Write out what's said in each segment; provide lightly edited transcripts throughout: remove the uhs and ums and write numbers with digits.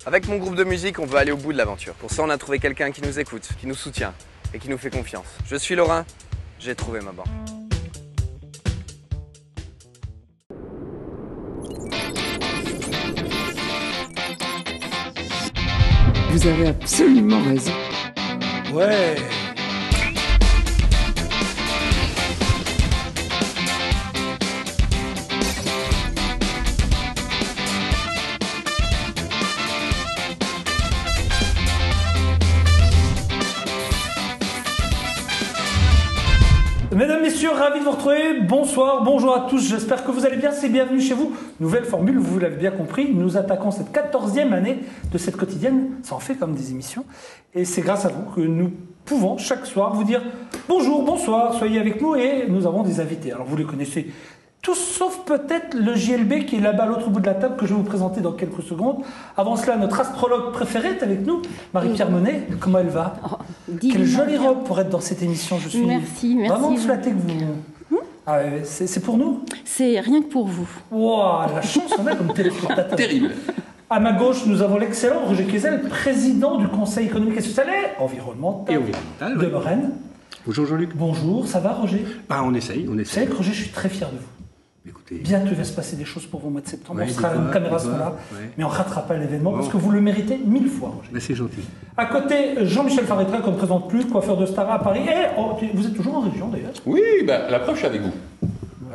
Avec mon groupe de musique, on veut aller au bout de l'aventure. Pour ça, on a trouvé quelqu'un qui nous écoute, qui nous soutient et qui nous fait confiance. Je suis Laurent, j'ai trouvé ma bande. Vous avez absolument raison. Ouais. Mesdames, Messieurs, ravi de vous retrouver. Bonsoir, bonjour à tous. J'espère que vous allez bien. C'est bienvenue chez vous. Nouvelle formule, vous l'avez bien compris. Nous attaquons cette 14e année de cette quotidienne. Ça en fait comme des émissions. Et c'est grâce à vous que nous pouvons chaque soir vous dire bonjour, bonsoir, soyez avec nous. Et nous avons des invités. Alors vous les connaissez tous, sauf peut-être le JLB qui est là-bas à l'autre bout de la table que je vais vous présenter dans quelques secondes. Avant cela, notre astrologue préférée est avec nous, Marie-Pierre Monet. Comment elle va? Quelle jolie robe pour être dans cette émission. Je suis vraiment flatté que vous... Ah ouais, c'est pour nous? C'est rien que pour vous. Wow, la chance qu'on a comme téléspectateur. Terrible. À ma gauche, nous avons l'excellent Roger Quesel, président du Conseil économique et social et environnemental, de Lorraine. Bonjour Jean-Luc. Bonjour, ça va Roger? On essaye. Vous savez que Roger, je suis très fier de vous. Écoutez. Bientôt, il va se passer des choses pour vous au mois de septembre. Ouais, on sera, une caméra sera là, mais on ne ratera pas l'événement parce que vous le méritez 1000 fois, Roger. C'est gentil. À côté, Jean-Michel Faretra, qu'on ne présente plus, coiffeur de Star à Paris. Et vous êtes toujours en région d'ailleurs? Oui, la preuve, je suis avec vous.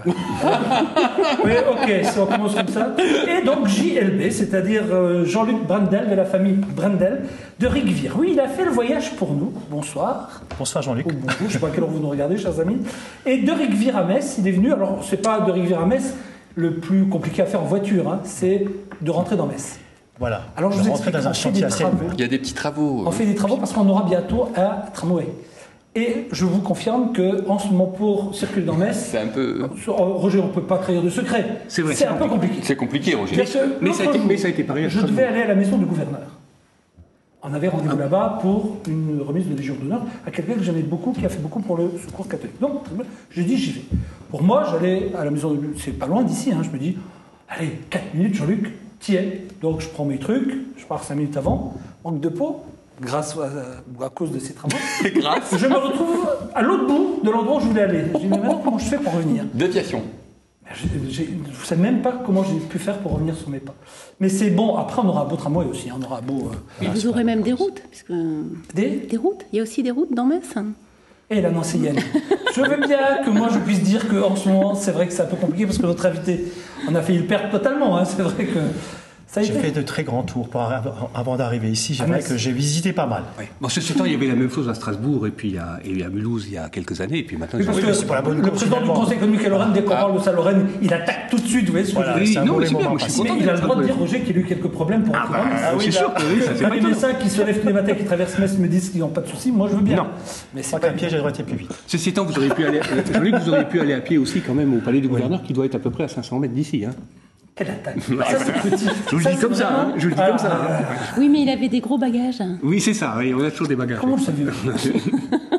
Oui, ok, si on commence comme ça. Et donc JLB, c'est-à-dire Jean-Luc Brendel, de la famille Brendel, de Rigvir. Oui, il a fait le voyage pour nous. Bonsoir. Bonsoir Jean-Luc. Bonjour, je ne sais pas à quelle heure vous nous regardez, chers amis. Et de Rigvir à Metz, il est venu. Alors, c'est pas de Rigvir à Metz le plus compliqué à faire en voiture, hein, c'est de rentrer dans Metz. Voilà. Alors, je vous explique, dans un chantier assez... Il y a des petits travaux. On fait des travaux parce qu'on aura bientôt un tramway. Et je vous confirme qu'en ce moment, pour circuler dans Metz, c'est un peu... Roger, on ne peut pas trahir de secret. C'est vrai. C'est un peu compliqué. C'est compliqué, Roger. Mais ça a été pareil. Je devais aller à la maison du gouverneur. On avait rendez-vous là-bas pour une remise de Légion d'honneur à quelqu'un que j'aimais beaucoup, qui a fait beaucoup pour le secours catholique. Donc, j'ai dit, j'y vais. Pour moi, j'allais à la maison, c'est pas loin d'ici, hein, je me dis, allez, 4 minutes, Jean-Luc, t'y es. Donc, je prends mes trucs, je pars 5 minutes avant, manque de peau, grâce à cause de ces travaux. Grâce. Je me retrouve à l'autre bout de l'endroit où je voulais aller. Je dis, mais maintenant, comment je fais pour revenir? Déviation. Je ne sais même pas comment j'ai pu faire pour revenir sur mes pas. Mais c'est bon, après on aura un beau tramway aussi, on aura beau... Vous aurez même des routes, puisque... Des routes? Il y a aussi des routes dans Metz. Et la Nancéienne. Je veux bien que moi je puisse dire qu'en ce moment, c'est vrai que c'est un peu compliqué parce que notre invité, on a failli le perdre totalement, hein, c'est vrai que... J'ai fait de très grands tours avant d'arriver ici. C'est vrai que j'ai visité pas mal. Oui. Bon, ce temps, il y avait la même chose à Strasbourg et puis à Mulhouse il y a quelques années. Et puis maintenant, parce que c'est pour la bonne le président du Conseil économique et Lorraine, dès qu'on parle de sa Lorraine, il attaque tout de suite. Vous voyez ce que je veux dire? Non, mais c'est bien. Moi, je suis content. Il a le droit de dire, Roger, qu'il a eu quelques problèmes pour entrer dans Metz. C'est sûr que oui, ça c'est Quand pas les médecins qui se lèvent tous les matins, qui traversent Metz, me disent qu'ils n'ont pas de soucis, moi je veux bien. Non. Mais c'est pas un piège, j'aurais été plus vite. Ceci étant, vous auriez pu aller, Jean-Luc, vous auriez pu aller à pied aussi quand même au palais du gouverneur, qui doit être à peu près à 500 mètres d'ici. Quelle attaque! Ça, c'est petit. Je vous le dis comme ça, hein. Je vous le dis comme ça. Oui, mais il avait des gros bagages. Oui, c'est ça. Oui, on a toujours des bagages. Comment le saviez-vous?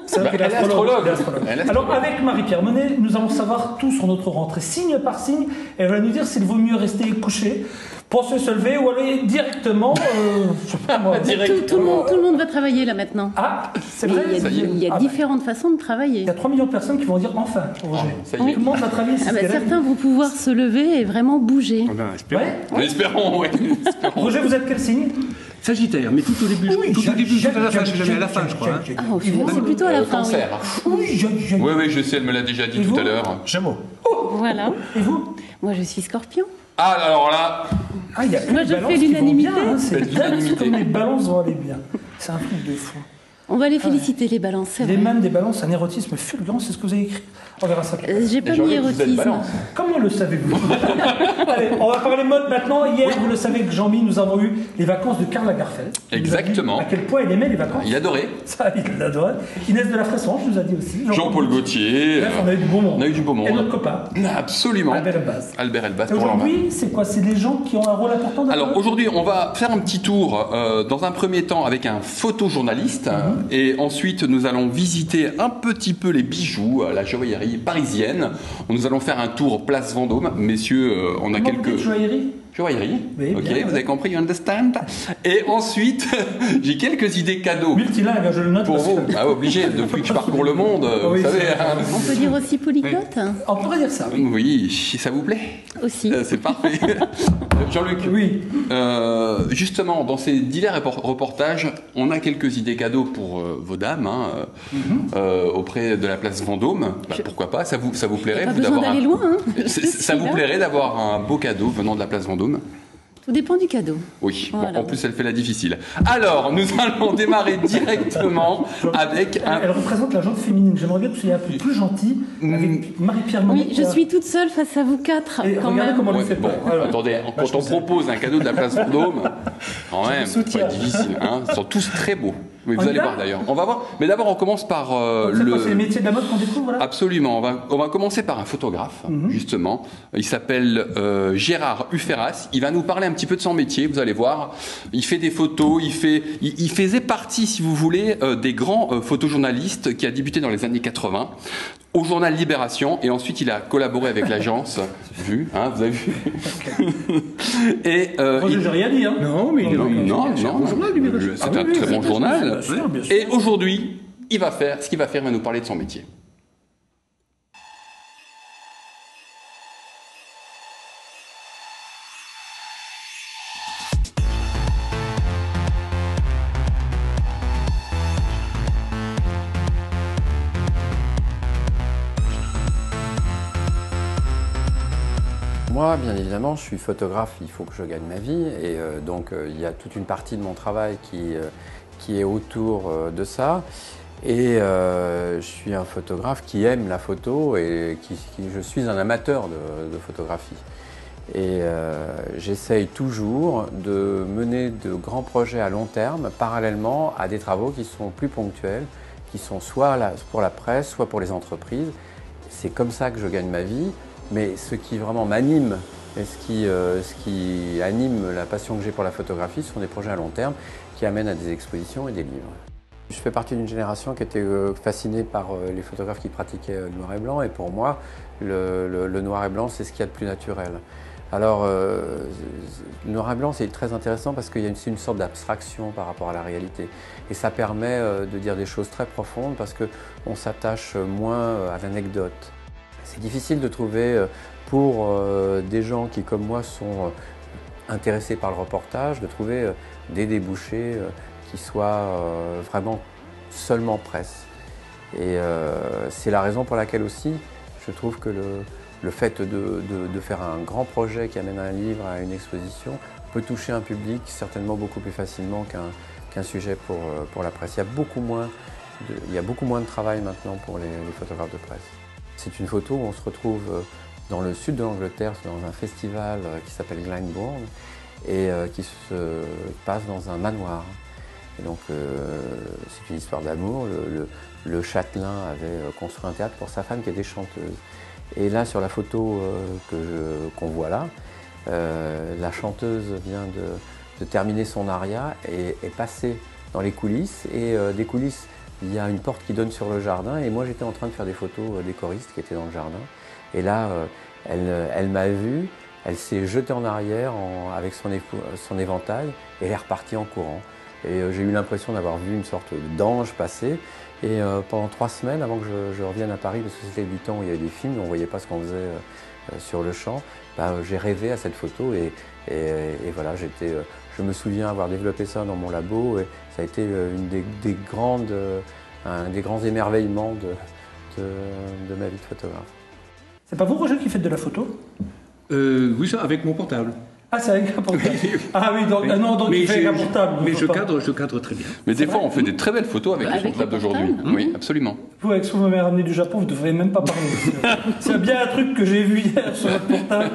C'est vrai qu'elle est astrologue. Alors, avec Marie-Pierre Monet, nous allons savoir tout sur notre rentrée, signe par signe. Elle va nous dire s'il vaut mieux rester couché, penser se lever ou aller directement. Je sais pas moi. Tout le monde va travailler là maintenant. Ah, c'est vrai. Il y a différentes façons de travailler. Il y a 3 millions de personnes qui vont dire enfin, Roger. Tout le monde va travailler. Certains vont pouvoir se lever et vraiment bouger. Espérons. Ouais. Espérons, oui. Roger, vous êtes quel signe? Sagittaire, mais tout au début, tout à la fin, je sais jamais à la fin, je crois. Au final, c'est plutôt à la fin. Cancer. Oui, je sais, elle me l'a déjà dit tout à l'heure. Gémeaux. Voilà. Et vous? Moi, je suis Scorpion. Ah, alors là... Il y a moi, je fais l'unanimité. C'est dingue comme les balances vont aller bien. C'est un truc de fou. On va les féliciter, les balances, c'est vrai. Les mêmes des balances, un érotisme fulgurant, c'est ce que vous avez écrit. On verra ça. J'ai pas mis érotisme. Comment le savez-vous? Allez, on va parler mode maintenant. Hier, vous le savez que Jean-Mi, nous avons eu les vacances de Karl Lagerfeld. Exactement. À quel point il aimait les vacances. Il adorait. Ça, il l'adorait. Inès de la Fressange nous a dit aussi. Jean-Paul Gaultier. Bref, on a eu du beau monde. On a eu du beau monde. Et notre copain. Absolument. Albert Elbaz. Albert Elbaz pour aujourd'hui, c'est quoi? C'est des gens qui ont un rôle important dans Alors aujourd'hui, on va faire un petit tour dans un premier temps avec un photojournaliste et ensuite nous allons visiter un petit peu les bijoux, la joaillerie parisienne. Nous allons faire un tour place Vendôme. Messieurs, on a quelques... joaillerie? joaillerie. Oui, ok, bien, vous avez compris, you understand. Et ensuite, j'ai quelques idées cadeaux. Multilingue, je le note. Pour parce vous, que- ah, obligé, depuis que je parcours le monde, Oui, vous savez. c'est- Hein. On peut dire aussi polyglotte On pourrait dire ça, oui. Oui, ça vous plaît? aussi. C'est parfait. Jean-Luc, Oui. justement, dans ces divers reportages, on a quelques idées cadeaux pour vos dames, hein, auprès de la place Vendôme. Bah, pourquoi pas? Ça vous plairait Pas vous, besoin d'avoir d'aller loin. Hein. Ça vous plairait d'avoir un beau cadeau venant de la place Vendôme? Tout dépend du cadeau. Oui, bon, Voilà. en plus elle fait la difficile. Alors, nous allons démarrer directement avec un... Elle représente la jante féminine. J'aimerais bien que vous soyez un peu plus gentil avec Marie-Pierre Monet. Oui, je suis toute seule face à vous quatre, Et quand regardez même. comment on Ouais, lui fait bon, peur. Alors. attendez, quand on propose un cadeau de la place Vendôme, quand même, c'est soutiens. pas difficile. Hein, ils sont tous très beaux. Oui, On vous y allez va voir d'ailleurs. On va voir. Mais d'abord, on commence par C'est quoi, c'est les métiers de la mode qu'on découvre là? Absolument. On va commencer par un photographe, justement. Il s'appelle Gérard Uferas. Il va nous parler un petit peu de son métier. Vous allez voir. Il fait des photos. Il faisait partie, si vous voulez, des grands photojournalistes qui a débuté dans les années 80 au journal Libération. Et ensuite, il a collaboré avec l'agence. Vu, hein, vous avez vu. Et Moi, j'ai rien dit. Hein. Non, mais non, c'est un bon journal, Libération. c'est Ah un oui, très oui, bon bien sûr, journal. bien sûr, bien sûr. Et aujourd'hui, il va nous parler de son métier. Moi, bien évidemment, je suis photographe, il faut que je gagne ma vie. Et donc, il y a toute une partie de mon travail qui est autour de ça. Et je suis un photographe qui aime la photo et je suis un amateur de photographie. Et j'essaye toujours de mener de grands projets à long terme, parallèlement à des travaux qui sont plus ponctuels, qui sont soit pour la presse, soit pour les entreprises. C'est comme ça que je gagne ma vie. Mais ce qui vraiment m'anime et ce qui anime la passion que j'ai pour la photographie, ce sont des projets à long terme qui amènent à des expositions et des livres. Je fais partie d'une génération qui était fascinée par les photographes qui pratiquaient le noir et blanc, et pour moi, le noir et blanc, c'est ce qu'il y a de plus naturel. Alors, le noir et blanc, c'est très intéressant parce qu'il y a une sorte d'abstraction par rapport à la réalité. Et ça permet de dire des choses très profondes parce qu'on s'attache moins à l'anecdote. C'est difficile de trouver, pour des gens qui, comme moi, sont intéressés par le reportage, de trouver des débouchés qui soient vraiment seulement presse. Et c'est la raison pour laquelle aussi, je trouve que le fait de faire un grand projet qui amène un livre à une exposition peut toucher un public certainement beaucoup plus facilement qu'un sujet pour la presse. Il y a beaucoup moins de travail maintenant pour les photographes de presse. C'est une photo où on se retrouve dans le sud de l'Angleterre, dans un festival qui s'appelle Glyndebourne et qui se passe dans un manoir. Et donc c'est une histoire d'amour. Le châtelain avait construit un théâtre pour sa femme qui était chanteuse. Et là, sur la photo qu'on voit là, la chanteuse vient de terminer son aria et est passée dans les coulisses. Et des coulisses, il y a une porte qui donne sur le jardin. Et moi, j'étais en train de faire des photos des choristes qui étaient dans le jardin. Et là, elle m'a vu, elle s'est jetée en arrière avec son éventail et elle est repartie en courant. Et j'ai eu l'impression d'avoir vu une sorte d'ange passer. Et pendant 3 semaines, avant que je revienne à Paris, parce que c'était du temps où il y avait des films, on ne voyait pas ce qu'on faisait sur le champ, j'ai rêvé à cette photo et voilà, je me souviens avoir développé ça dans mon labo et ça a été un des grands émerveillements de ma vie de photographe. C'est pas vous, Roger, qui faites de la photo? Oui, ça, avec mon portable. Ah, c'est avec un portable. Ah oui, donc, donc mais il fait avec un portable. Mais je cadre très bien. Mais des fois, on fait des très belles photos avec le portable d'aujourd'hui. Oui, absolument. Vous, avec ce que vous m'avez ramené du Japon, vous ne devriez même pas parler. C'est bien un truc que j'ai vu hier sur votre portable.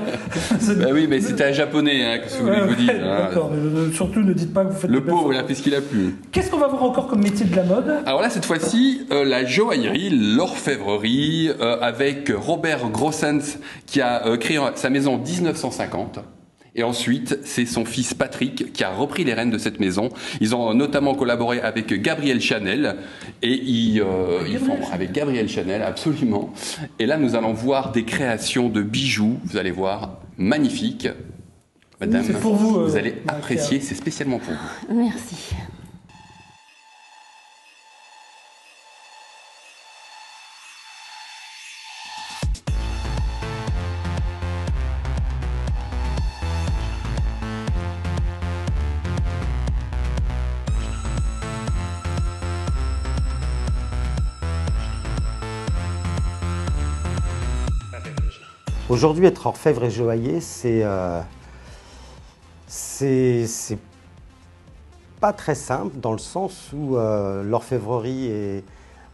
Bah oui, mais c'était un japonais, hein, qu'est-ce que vous voulez que je vous dise, hein. D'accord, mais surtout ne dites pas que vous faites Le de belles pauvre, il photos. a fait ce qu'il a pu. Qu'est-ce qu'on va voir encore comme métier de la mode? Alors là, cette fois-ci, la joaillerie, l'orfèvrerie, avec Robert Grossens, qui a créé sa maison en 1950. Et ensuite, c'est son fils Patrick qui a repris les rênes de cette maison. Ils ont notamment collaboré avec Gabriel Chanel. Et ils font avec Gabriel Chanel, absolument. Et là, nous allons voir des créations de bijoux, vous allez voir, magnifiques. Madame, C'est pour vous, vous allez Marie-Pierre. apprécier, c'est spécialement pour vous. Merci. Aujourd'hui, être orfèvre et joaillier, c'est pas très simple dans le sens où l'orfèvrerie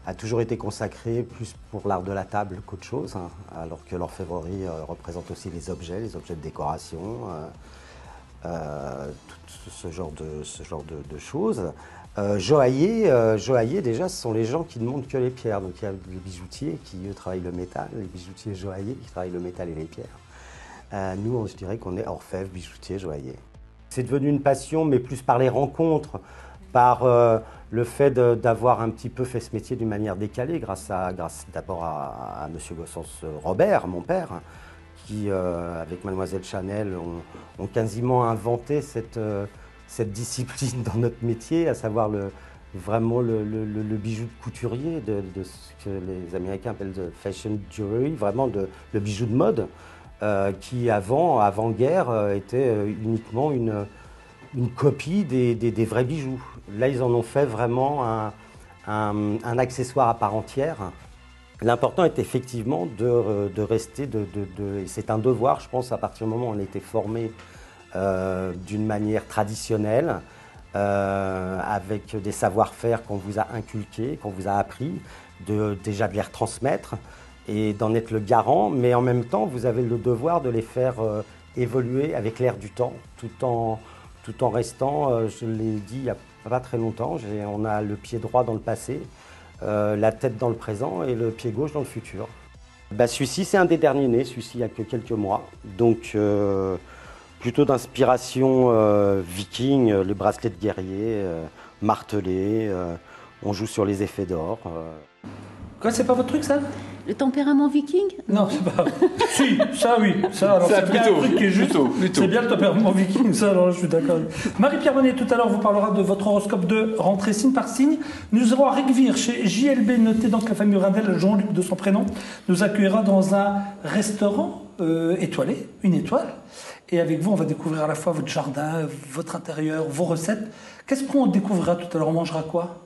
a toujours été consacrée plus pour l'art de la table qu'autre chose, hein, alors que l'orfèvrerie représente aussi les objets de décoration, tout ce genre de choses. Joaillier, déjà, ce sont les gens qui ne montent que les pierres. Donc il y a les bijoutiers qui, eux, travaillent le métal, les bijoutiers joailliers qui travaillent le métal et les pierres. Nous, je dirais qu'on est orfèvre, bijoutier, joaillier. C'est devenu une passion, mais plus par les rencontres, par le fait d'avoir un petit peu fait ce métier d'une manière décalée, grâce d'abord à M. Gossens Robert, mon père, qui, avec Mademoiselle Chanel, ont quasiment inventé cette discipline dans notre métier, à savoir vraiment le bijou de couturier, de ce que les Américains appellent de fashion jewelry, vraiment le bijou de mode, qui avant-guerre était uniquement une copie des vrais bijoux. Là, ils en ont fait vraiment un accessoire à part entière. L'important est effectivement de rester, et c'est un devoir, je pense, à partir du moment où on a été formé d'une manière traditionnelle, avec des savoir-faire qu'on vous a inculqués, qu'on vous a appris, déjà de les retransmettre et d'en être le garant, mais en même temps, vous avez le devoir de les faire évoluer avec l'air du temps, tout en restant, je l'ai dit il n'y a pas très longtemps, on a le pied droit dans le passé, la tête dans le présent et le pied gauche dans le futur. Celui-ci, c'est un des derniers nés, celui-ci il n'y a que quelques mois, donc plutôt d'inspiration viking, le bracelet de guerrier, martelé, on joue sur les effets d'or. Quoi, c'est pas votre truc, ça? Le tempérament viking? Non, c'est pas... Si, ça oui. Ça, alors c'est bien un truc qui est juste. C'est bien le tempérament viking, ça, alors là, je suis d'accord. Marie-Pierre Bonnet, tout à l'heure, vous parlera de votre horoscope de rentrée signe par signe. Nous irons à Rigvire, chez JLB, notez donc la famille Rindel, Jean-Luc de son prénom, nous accueillera dans un restaurant étoilé, une étoile. Et avec vous, on va découvrir à la fois votre jardin, votre intérieur, vos recettes. Qu'est-ce qu'on découvrira tout à l'heure? On mangera quoi?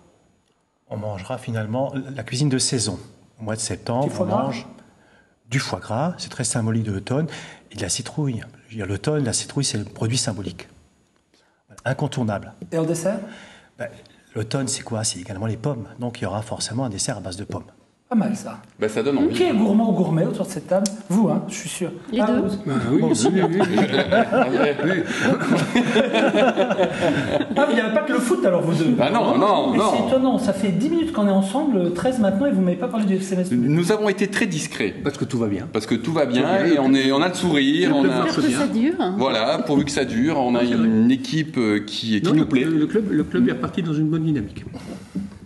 On mangera finalement la cuisine de saison. Au mois de septembre, on mange du foie gras, c'est très symbolique de l'automne, et de la citrouille. Je veux dire, l'automne, la citrouille, c'est le produit symbolique. Incontournable. Et en dessert? L'automne, c'est quoi? C'est également les pommes. Donc il y aura forcément un dessert à base de pommes. Pas mal, ça. Ça donne envie. Qui est gourmand ou gourmet autour de cette table? Vous, hein, je suis sûr. Les deux. Oui, Bon, aussi. oui. Ah, il n'y avait pas que le foot, alors, vous deux. Non. Mais c'est étonnant, ça fait 10 minutes qu'on est ensemble, 13 maintenant, et vous ne m'avez pas parlé du SMS. Nous avons été très discrets. Parce que tout va bien. Parce que tout va bien et on a le sourire. J'espère que ça dure. Voilà, pourvu que ça dure. On a une équipe qui nous plaît. Le club est reparti dans une bonne dynamique.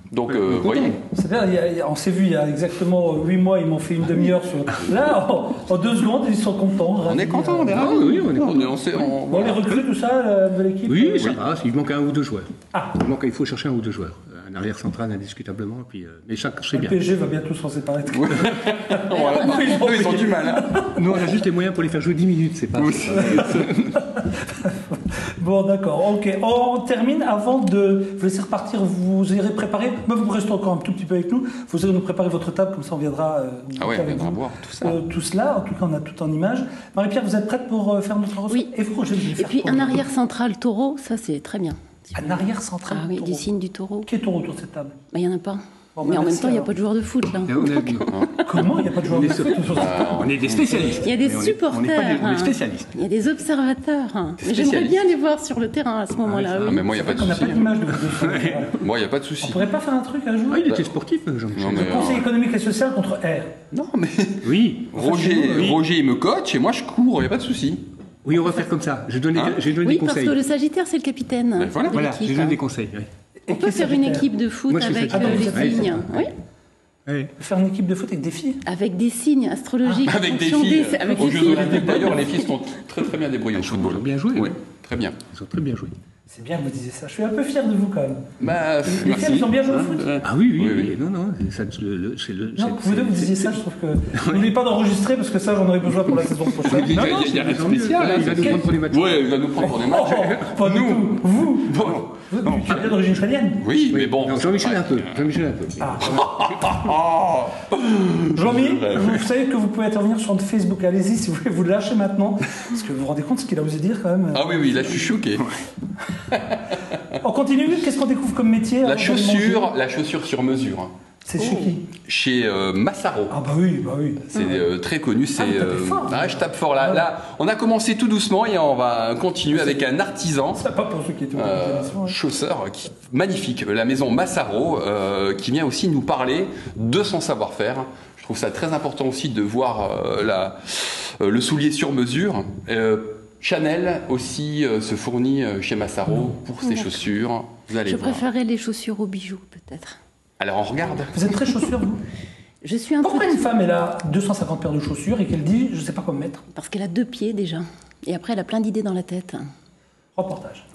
Donc, vous voyez. C'est bien, on s'est vu il y a exactement 8 mois, ils m'ont fait une demi-heure sur... Là, en 2 secondes, ils sont contents. On est contents, on est ravis. Oui, on est contents. Bon, les recrues, tout ça, la nouvelle équipe? Oui, ça va, il manque un ou deux joueurs. Ah. Il faut chercher un ou deux joueurs. Un arrière central, indiscutablement, puis, mais c'est Le bien. PSG va bientôt s'en séparer. Ils ont du mal. Hein. Nous, on a juste les moyens pour les faire jouer 10 minutes, c'est pas... Bon, d'accord, ok. On termine avant de vous laisser repartir. Vous irez préparer, mais vous restez encore un tout petit peu avec nous. Vous irez nous préparer votre table, comme ça on viendra on viendra voir tout ça. tout cela. En tout cas, on a tout en images. Marie-Pierre, vous êtes prête pour faire notre horoscope? Oui. Et vous, je vais Et faire puis quoi? un arrière central taureau, ça c'est très bien. Un arrière central. Ah oui, taureau. du signe du taureau. Qui est taureau autour de cette table? Il n'y en a pas. Bon, Mais en même merci, temps, il n'y a alors. pas de joueur de foot là. Comment il n'y a pas de joueur de foot autour de cette table? On est des spécialistes. Il y a des Mais supporters. on est spécialistes. Il y a des observateurs. Mais j'aimerais spécialistes. bien les voir sur le terrain à ce moment-là. oui. Mais moi, il n'y a pas de On n'a souci. pas d'image de vous deux. Moi, il n'y a pas de On souci. pourrait pas faire un truc un jour? Ah, il était sportif, Jean-Michel. Non, mais, Conseil économique et social contre R. Non, mais Oui. Roger, il me coach et moi, je cours, il n'y a pas de souci. Oui, on va faire comme ça. Je donne Hein des Oui, parce conseils. que le Sagittaire, c'est le capitaine voilà. de Voilà, l'équipe. je donne des conseils. Oui. On peut faire une équipe de foot Moi, je suis avec Sagittaire. les Ouais, signes. Oui. Oui. Faire une équipe de foot avec des filles? Avec des signes astrologiques. Avec des fonction filles. avec Aux des Jeux filles. Olympiques, d'ailleurs, les filles sont très très bien débrouillées au football. Ils ont bien joué. Oui, très bien. Ils ont très bien joué. C'est bien que vous disiez ça. Je suis un peu fier de vous quand même. Bah, Les filles, merci. elles ont bien joué au foot. Ah oui. Oui. Non. Non, vous deux, vous disiez ça, je trouve que... N'oubliez pas d'enregistrer, parce que ça, j'en aurai besoin pour la saison prochaine. Il y a rien de spécial. Il va nous prendre pour des matchs. Oui, il va nous prendre pour des matchs. Oh, pas du tout. Vous, tu es d'origine italienne? Oui, mais bon. Non, Jean-Michel un peu. Jean-Mi, vous savez que vous pouvez intervenir sur notre Facebook. Allez-y si vous voulez vous lâcher maintenant. Parce que vous vous rendez compte ce qu'il a osé dire quand même. Ah oui, là je suis choqué. On continue. Qu'est-ce qu'on découvre comme métier? La chaussure sur mesure. C'est chez qui? Chez Massaro. Ah bah oui. C'est très connu. C'est. vous tapez fort. Je tape fort là. Là, on a commencé tout doucement et on va continuer avec un artisan. C'est pas pour ceux qui étaient au télévision. Chausseur magnifique, la maison Massaro, qui vient aussi nous parler de son savoir-faire. Je trouve ça très important aussi de voir le soulier sur mesure. Chanel aussi se fournit chez Massaro pour ses chaussures. Vous allez Je voir. préférais les chaussures aux bijoux, peut-être. Alors on regarde. Vous êtes très chaussure, vous? Je suis un Pourquoi peu... une femme, elle a 250 paires de chaussures et qu'elle dit, je sais pas quoi me mettre? Parce qu'elle a 2 pieds déjà. Et après, elle a plein d'idées dans la tête. Reportage.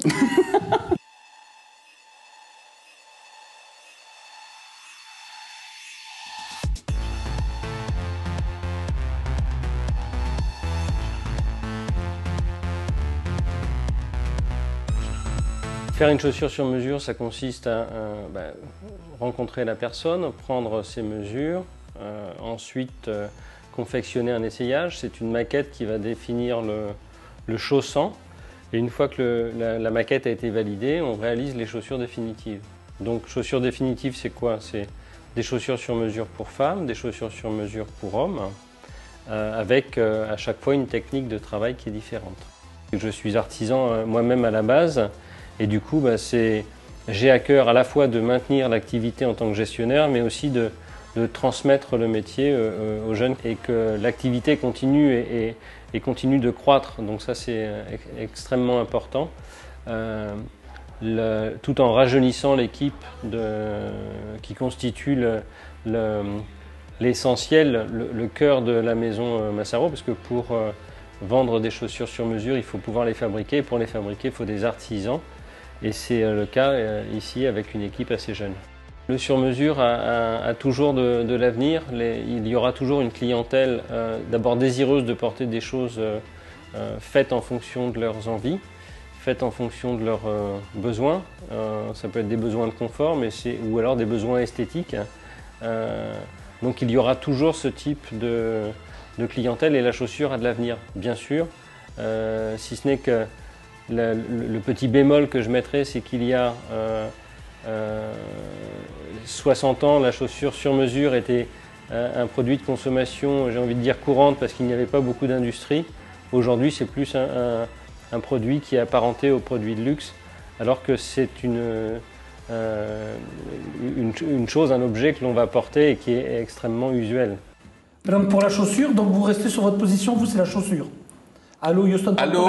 Faire une chaussure sur mesure, ça consiste à rencontrer la personne, prendre ses mesures, ensuite confectionner un essayage. C'est une maquette qui va définir le chaussant. Et une fois que la maquette a été validée, on réalise les chaussures définitives. Donc chaussures définitives, c'est quoi? C'est des chaussures sur mesure pour femmes, des chaussures sur mesure pour hommes, avec à chaque fois une technique de travail qui est différente. Je suis artisan moi-même à la base. Et du coup, j'ai à cœur à la fois de maintenir l'activité en tant que gestionnaire, mais aussi de transmettre le métier aux jeunes et que l'activité continue et continue de croître. Donc ça, c'est extrêmement important. Tout en rajeunissant l'équipe qui constitue l'essentiel, le cœur de la maison Massaro, parce que pour vendre des chaussures sur mesure, il faut pouvoir les fabriquer. Et pour les fabriquer, il faut des artisans. Et c'est le cas ici avec une équipe assez jeune. Le sur-mesure a toujours de l'avenir. Il y aura toujours une clientèle d'abord désireuse de porter des choses faites en fonction de leurs envies, faites en fonction de leurs besoins. Ça peut être des besoins de confort, ou alors des besoins esthétiques. Donc il y aura toujours ce type de clientèle et la chaussure a de l'avenir, bien sûr. Si ce n'est que le petit bémol que je mettrais, c'est qu'il y a 60 ans, la chaussure sur mesure était un produit de consommation, j'ai envie de dire courante, parce qu'il n'y avait pas beaucoup d'industrie. Aujourd'hui, c'est plus un produit qui est apparenté aux produits de luxe, alors que c'est une chose, un objet que l'on va porter et qui est extrêmement usuel. Madame, pour la chaussure, donc vous restez sur votre position, vous c'est la chaussure. Allô, Houston. Allô.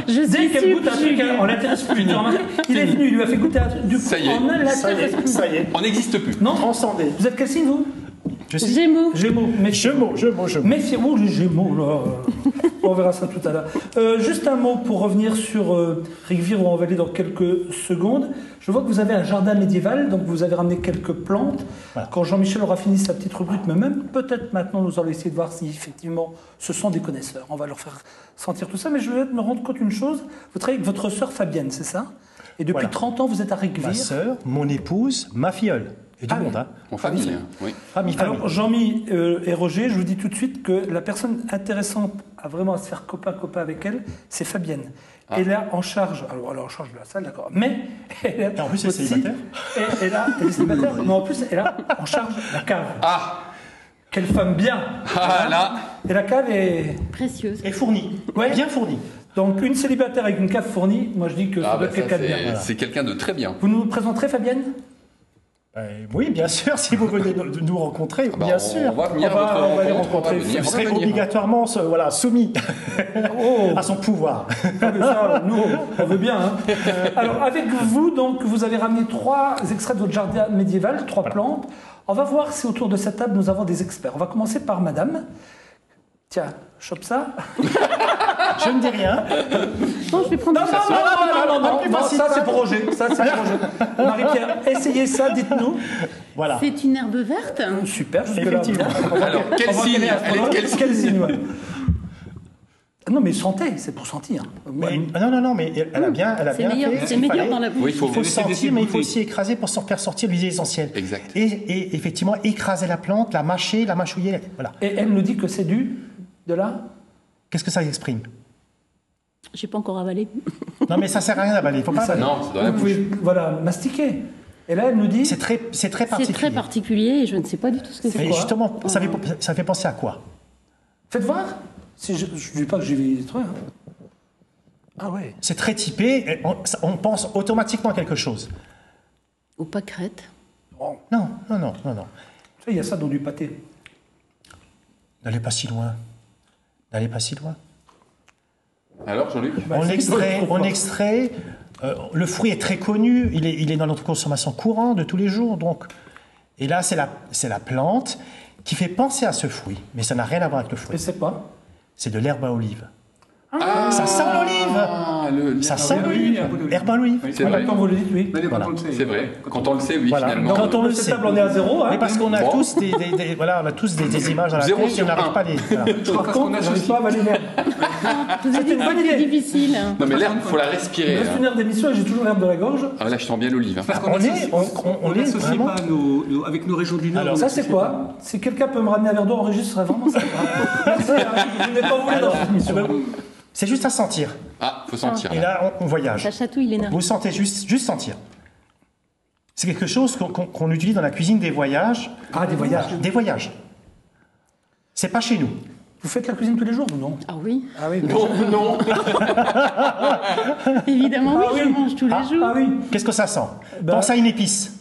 Je Dès qu'elle goûte un truc, on l'intéresse plus. Il est venu, il lui a fait goûter un truc. Du coup, Ça y est. on ne l'intéresse plus. Ça y est. On n'existe plus. Non, Transcendé. vous êtes quel signe, vous? Gémeaux. Gémeaux. Gémeaux. Méfiez-vous, les Gémeaux, là. On verra ça tout à l'heure. Juste un mot pour revenir sur Rigvire, où on va aller dans quelques secondes. Je vois que vous avez un jardin médiéval, donc vous avez ramené quelques plantes. Voilà. Quand Jean-Michel aura fini sa petite rubrique, mais même peut-être maintenant, nous allons essayer de voir si effectivement ce sont des connaisseurs. On va leur faire sentir tout ça, mais je vais me rendre compte d'une chose. Vous travaillez avec votre sœur Fabienne, c'est ça? Et depuis 30 ans, vous êtes à Rigvire. Ma sœur, mon épouse, ma filleule. Et du monde, hein. En famille, oui. Famille. Alors, Jean-Mi et Roger, je vous dis tout de suite que la personne intéressante à vraiment se faire copain avec elle, c'est Fabienne. Elle est en charge, alors elle est en charge de la salle, d'accord, mais elle est en plus, elle est célibataire. Elle est célibataire, mais en plus, elle a en charge la cave. Ah! Quelle femme bien! Ah là! Et la cave est précieuse. Et fournie. Ouais. Bien fournie. Donc, une célibataire avec une cave fournie, moi je dis que ça doit être quelqu'un de bien. C'est quelqu'un de très bien. Vous nous présenterez, Fabienne? Oui, bien sûr, si vous venez nous rencontrer, bien sûr. On va venir à votre les rencontre. rencontrer. Vous serez obligatoirement soumis à son pouvoir. Ah, mais ça, nous, on veut bien. Hein. Alors, avec vous, donc, vous avez ramené 3 extraits de votre jardin médiéval, 3 plantes. On va voir si autour de cette table, nous avons des experts. On va commencer par madame. Tiens, chope ça. Je ne dis rien. Non, je vais prendre Non, ça c'est pour Roger. Ça, c'est pour Roger. Marie-Pierre, essayez ça, dites-nous. Voilà. C'est une herbe verte. Super, Effectivement. Alors, quel signe? Elle est de quel signe? Ouais. Non, mais sentez, c'est pour sentir. Mais, non, mais elle a bien C'est meilleur, fait. c'est meilleur dans la bouche. Oui, Il faut sentir, mais il faut aussi écraser pour faire sortir l'huile essentielle. Exact. Et effectivement, écraser la plante, la mâcher, la mâchouiller. Voilà. Et elle nous dit que c'est de là. Qu'est-ce que ça exprime? J'ai pas encore avalé. Non, mais ça sert à rien d'avaler. Il faut pas avaler. Non, c'est dans la Vous bouche. pouvez, voilà, mastiquer. Et là, elle nous dit. C'est très particulier. C'est très particulier et je ne sais pas du tout ce que c'est. Et justement, ça fait penser à quoi? Faites voir. Si je ne dis pas que j'ai vu des trucs. Hein. Ah ouais. C'est très typé. Et on pense automatiquement à quelque chose. Aux pâquerettes. Non. Il y a ça dans du pâté. N'allez pas si loin. Alors, Jean-Luc? On extrait. Le fruit est très connu. Il est dans notre consommation courante de tous les jours. Donc, et là, c'est la plante qui fait penser à ce fruit, mais ça n'a rien à voir avec le fruit. Et c'est quoi? C'est de l'herbe à olive. Ah, ça sent l'olive. Ça sent l'olive. Herbe à olive. C'est vrai. Quand vous le dites, oui. Voilà. C'est vrai. Quand on le sait, oui, Voilà. finalement. Quand on le sait, on est à 0. Hein. Mais parce qu'on a Bon. tous des images dans la Zéro tête et sur on n'arrive un. pas à les. Voilà. Par contre, j'arrive pas à avaler l'herbe. C'était une bonne idée. difficile. Non, mais l'herbe, il faut la Il respirer. reste une heure d'émission et j'ai toujours l'herbe de la gorge. Ah, là, je sens bien l'olive. Hein. On est n'associe vraiment. pas avec nos régions du Nord. Alors, ça, c'est quoi? Si quelqu'un peut me ramener un verre d'eau enregistré, ce serait vraiment sympa. Merci, hein. Je n'ai pas voulu dans cette émission. C'est juste à sentir. Ah, faut sentir. Et là, on voyage. Ça chatouille les nerfs. Vous sentez juste sentir. C'est quelque chose qu'on utilise dans la cuisine des voyages. Ah, des voyages. Des voyages. C'est pas chez nous. Vous faites la cuisine tous les jours ou non? Ah oui. Ah oui. Non. Évidemment, oui, Ah oui. je mange tous les jours. Ah oui. Qu'est-ce que ça sent? Bah- Pense à une épice.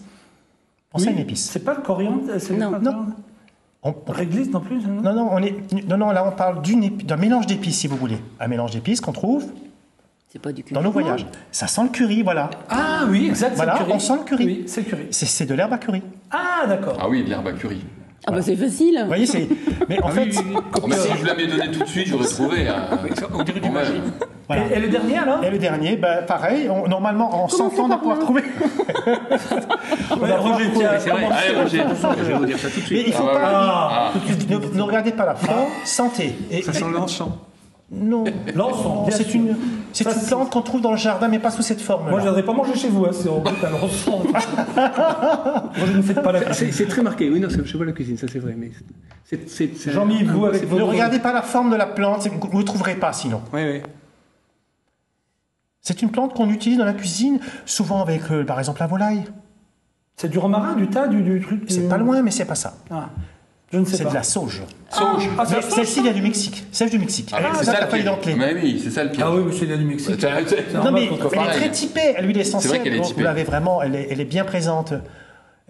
Pense à Oui. une épice. C'est pas le coriandre? C'est Non. pas le coriandre. Réglisse non plus? Non, là on parle d'un mélange d'épices, si vous voulez. Un mélange d'épices qu'on trouve C'est pas du curry. dans nos voyages. Ça sent le curry, voilà. Ah oui, exact. Voilà, c'est le curry. on sent le curry. Oui, c'est le curry. C'est de l'herbe à curry. Ah, d'accord. Ah oui, l'herbe à curry. Ah bah c'est facile. Vous voyez, c'est. Mais en fait. Oh, mais si je vous l'avais donné tout de suite, j'aurais trouvé. On dirait du Ouais. magie. Voilà. Et le dernier alors? Et le dernier, pareil, normalement en sentant on doit pouvoir trouver. Ouais, Roger, tiens, C'est vrai. Allez, Roger. Je vais vous dire ça tout de Mais suite. il faut Ah, pas. Ah. Ne regardez pas la forme, sentez. Et- Ça sent l'encens. Non. L'encens, Non, bien c'est sûr. une Ça, c'est- plante qu'on trouve dans le jardin, mais pas sous cette forme. Moi, je ne viendrai pas manger chez vous, hein, si on goûte à l'encens. Roger, ne faites pas la cuisine. C'est très marqué. Oui, non, je vois la cuisine, ça c'est vrai. Mais Jean-Mi, vous avec vos. Ne regardez pas la forme de la plante, vous ne le trouverez pas sinon. Oui, oui. C'est une plante qu'on utilise dans la cuisine, souvent avec, par exemple, la volaille. C'est du romarin, du tas, du truc. C'est pas loin, mais c'est pas ça. Ah, je ne sais C'est pas. de la sauge. Sauge. Ah, c'est Mais la celle-ci vient du Mexique. Celle du Mexique. Ah, c'est ça, ça t'as le pas piège. identifié. Mais oui, c'est ça le piège. Ah oui, monsieur, il y a du Mexique. C'est Non, mais normal, elle est pareil. très typée. L'huile essentielle, C'est vrai qu'elle est donc, typée. vous l'avez vraiment, elle est bien présente.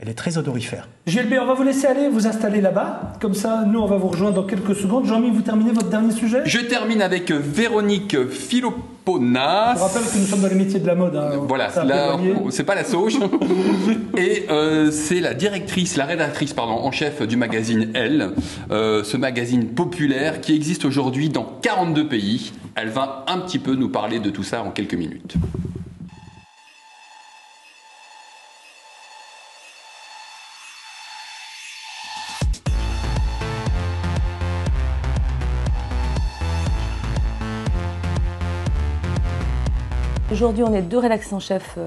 Elle est très odorifère. GLB, on va vous laisser aller vous installer là-bas. Comme ça, nous, on va vous rejoindre dans quelques secondes. Jean-Mi, vous terminez votre dernier sujet? Je termine avec Véronique Philoponas. Je rappelle que nous sommes dans les métiers de la mode. Hein. Voilà, C'est un peu là, éloigné. c'est pas la sauge. Et c'est la rédactrice en chef du magazine Elle, ce magazine populaire qui existe aujourd'hui dans 42 pays. Elle va un petit peu nous parler de tout ça en quelques minutes. Aujourd'hui, on est 2 rédactrices en chef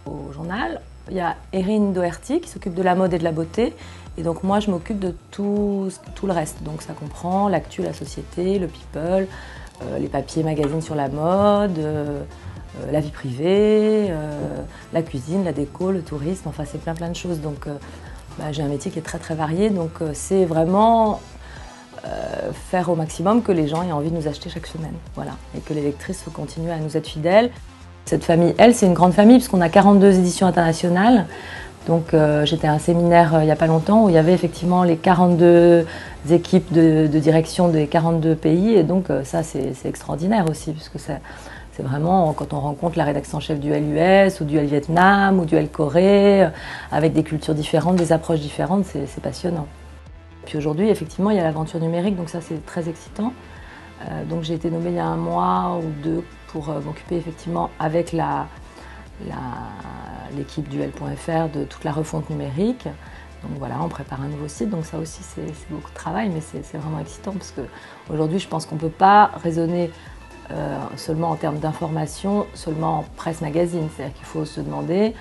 au journal. Il y a Erin Doherty qui s'occupe de la mode et de la beauté. Et donc moi, je m'occupe de tout le reste. Donc ça comprend l'actu, la société, le people, les papiers magazines sur la mode, la vie privée, la cuisine, la déco, le tourisme. Enfin, c'est plein de choses. Donc j'ai un métier qui est très varié. Donc c'est vraiment faire au maximum que les gens aient envie de nous acheter chaque semaine. Voilà. Et que les lectrices continuent à nous être fidèles. Cette famille, elle, c'est une grande famille puisqu'on a 42 éditions internationales. Donc j'étais à un séminaire il n'y a pas longtemps où il y avait effectivement les 42 équipes de direction des 42 pays. Et donc ça, c'est extraordinaire aussi, puisque c'est vraiment, quand on rencontre la rédaction en chef du LUS ou du Vietnam ou du Corée, avec des cultures différentes, des approches différentes, c'est passionnant. Puis aujourd'hui, effectivement, il y a l'aventure numérique, donc ça, c'est très excitant. Donc j'ai été nommée il y a 1 mois ou 2 pour m'occuper effectivement avec l'équipe du L.fr de toute la refonte numérique. Donc voilà, on prépare un nouveau site, donc ça aussi c'est beaucoup de travail, mais c'est vraiment excitant parce qu'aujourd'hui je pense qu'on ne peut pas raisonner seulement en termes d'information, seulement en presse-magazine. C'est-à-dire qu'il faut se demander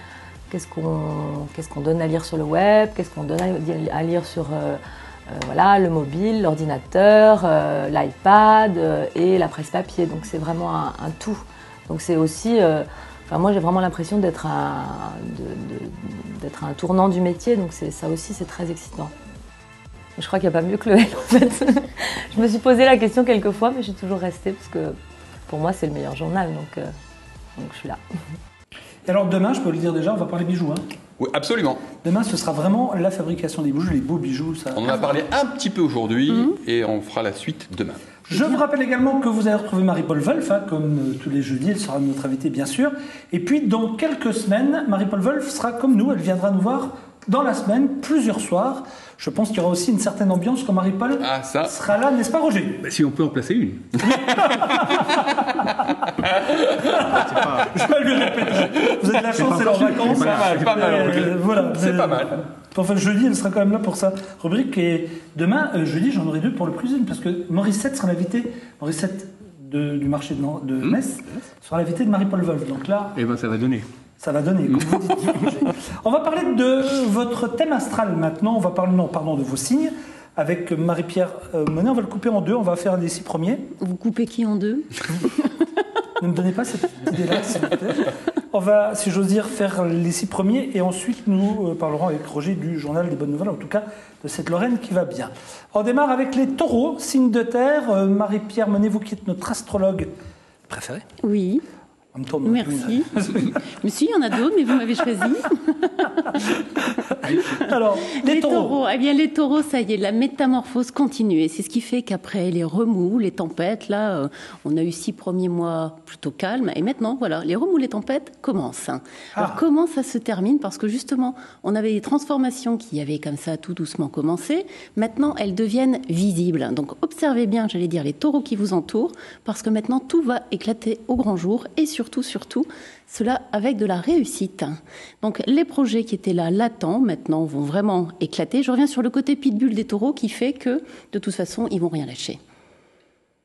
qu'est-ce qu'on donne à lire sur le web, qu'est-ce qu'on donne à lire sur voilà, le mobile, l'ordinateur, l'iPad et la presse papier. Donc c'est vraiment un tout. Donc c'est aussi... Enfin, moi, j'ai vraiment l'impression d'être à un tournant du métier, donc ça aussi, c'est très excitant. Je crois qu'il n'y a pas mieux que le L, en fait. Je me suis posé la question quelques fois, mais j'ai toujours resté, parce que pour moi, c'est le meilleur journal, donc je suis là. Et alors demain, je peux le dire déjà, on va parler bijoux. Hein. Oui, absolument. Demain, ce sera vraiment la fabrication des bijoux, les beaux bijoux. Ça... On en a parlé un petit peu aujourd'hui, et on fera la suite demain. Je vous rappelle également que vous allez retrouver Marie-Paul Wolf, hein, comme tous les jeudis, elle sera notre invitée bien sûr. Et puis dans quelques semaines, Marie-Paul Wolf sera comme nous, elle viendra nous voir dans la semaine, plusieurs soirs. Je pense qu'il y aura aussi une certaine ambiance quand Marie-Paul sera là, n'est-ce pas Roger? Si on peut en placer une. Je vais lui répéter. Vous avez de la chance, c'est leurs vacances. Pas mal. Voilà, c'est pas mal. Enfin, jeudi, elle sera quand même là pour sa rubrique. Et demain, jeudi, j'en aurai 2 pour le cuisine, parce que Morissette sera l'invité. Morissette du marché de Metz sera l'invité de Marie-Paul Wolf. Donc là... Eh bien, ça va donner. Ça va donner, comme vous dites. On va parler de votre thème astral maintenant. On va parler, de vos signes. Avec Marie-Pierre Monet, on va le couper en 2. On va faire les 6 premiers. Vous coupez qui en 2? Ne me donnez pas cette idée-là, s'il vous plaît. On va, si j'ose dire, faire les 6 premiers. Et ensuite, nous parlerons avec Roger du Journal des Bonnes Nouvelles, en tout cas de cette Lorraine qui va bien. On démarre avec les taureaux, signe de terre. Marie-Pierre Monet, vous qui êtes notre astrologue préférée. Oui. Merci. Mais si, il y en a d'autres, mais vous m'avez choisi. Alors, les taureaux. Eh bien, les taureaux, ça y est, la métamorphose continue. Et c'est ce qui fait qu'après les remous, les tempêtes, là, on a eu 6 premiers mois plutôt calmes. Et maintenant, voilà, les remous, les tempêtes commencent. Alors, comment ça se termine? Parce que justement, on avait des transformations qui avaient comme ça tout doucement commencé. Maintenant, elles deviennent visibles. Donc, observez bien, j'allais dire, les taureaux qui vous entourent, parce que maintenant, tout va éclater au grand jour et surtout, cela avec de la réussite. Donc les projets qui étaient là latents, maintenant vont vraiment éclater. Je reviens sur le côté pitbull des taureaux qui fait que, de toute façon, ils vont rien lâcher.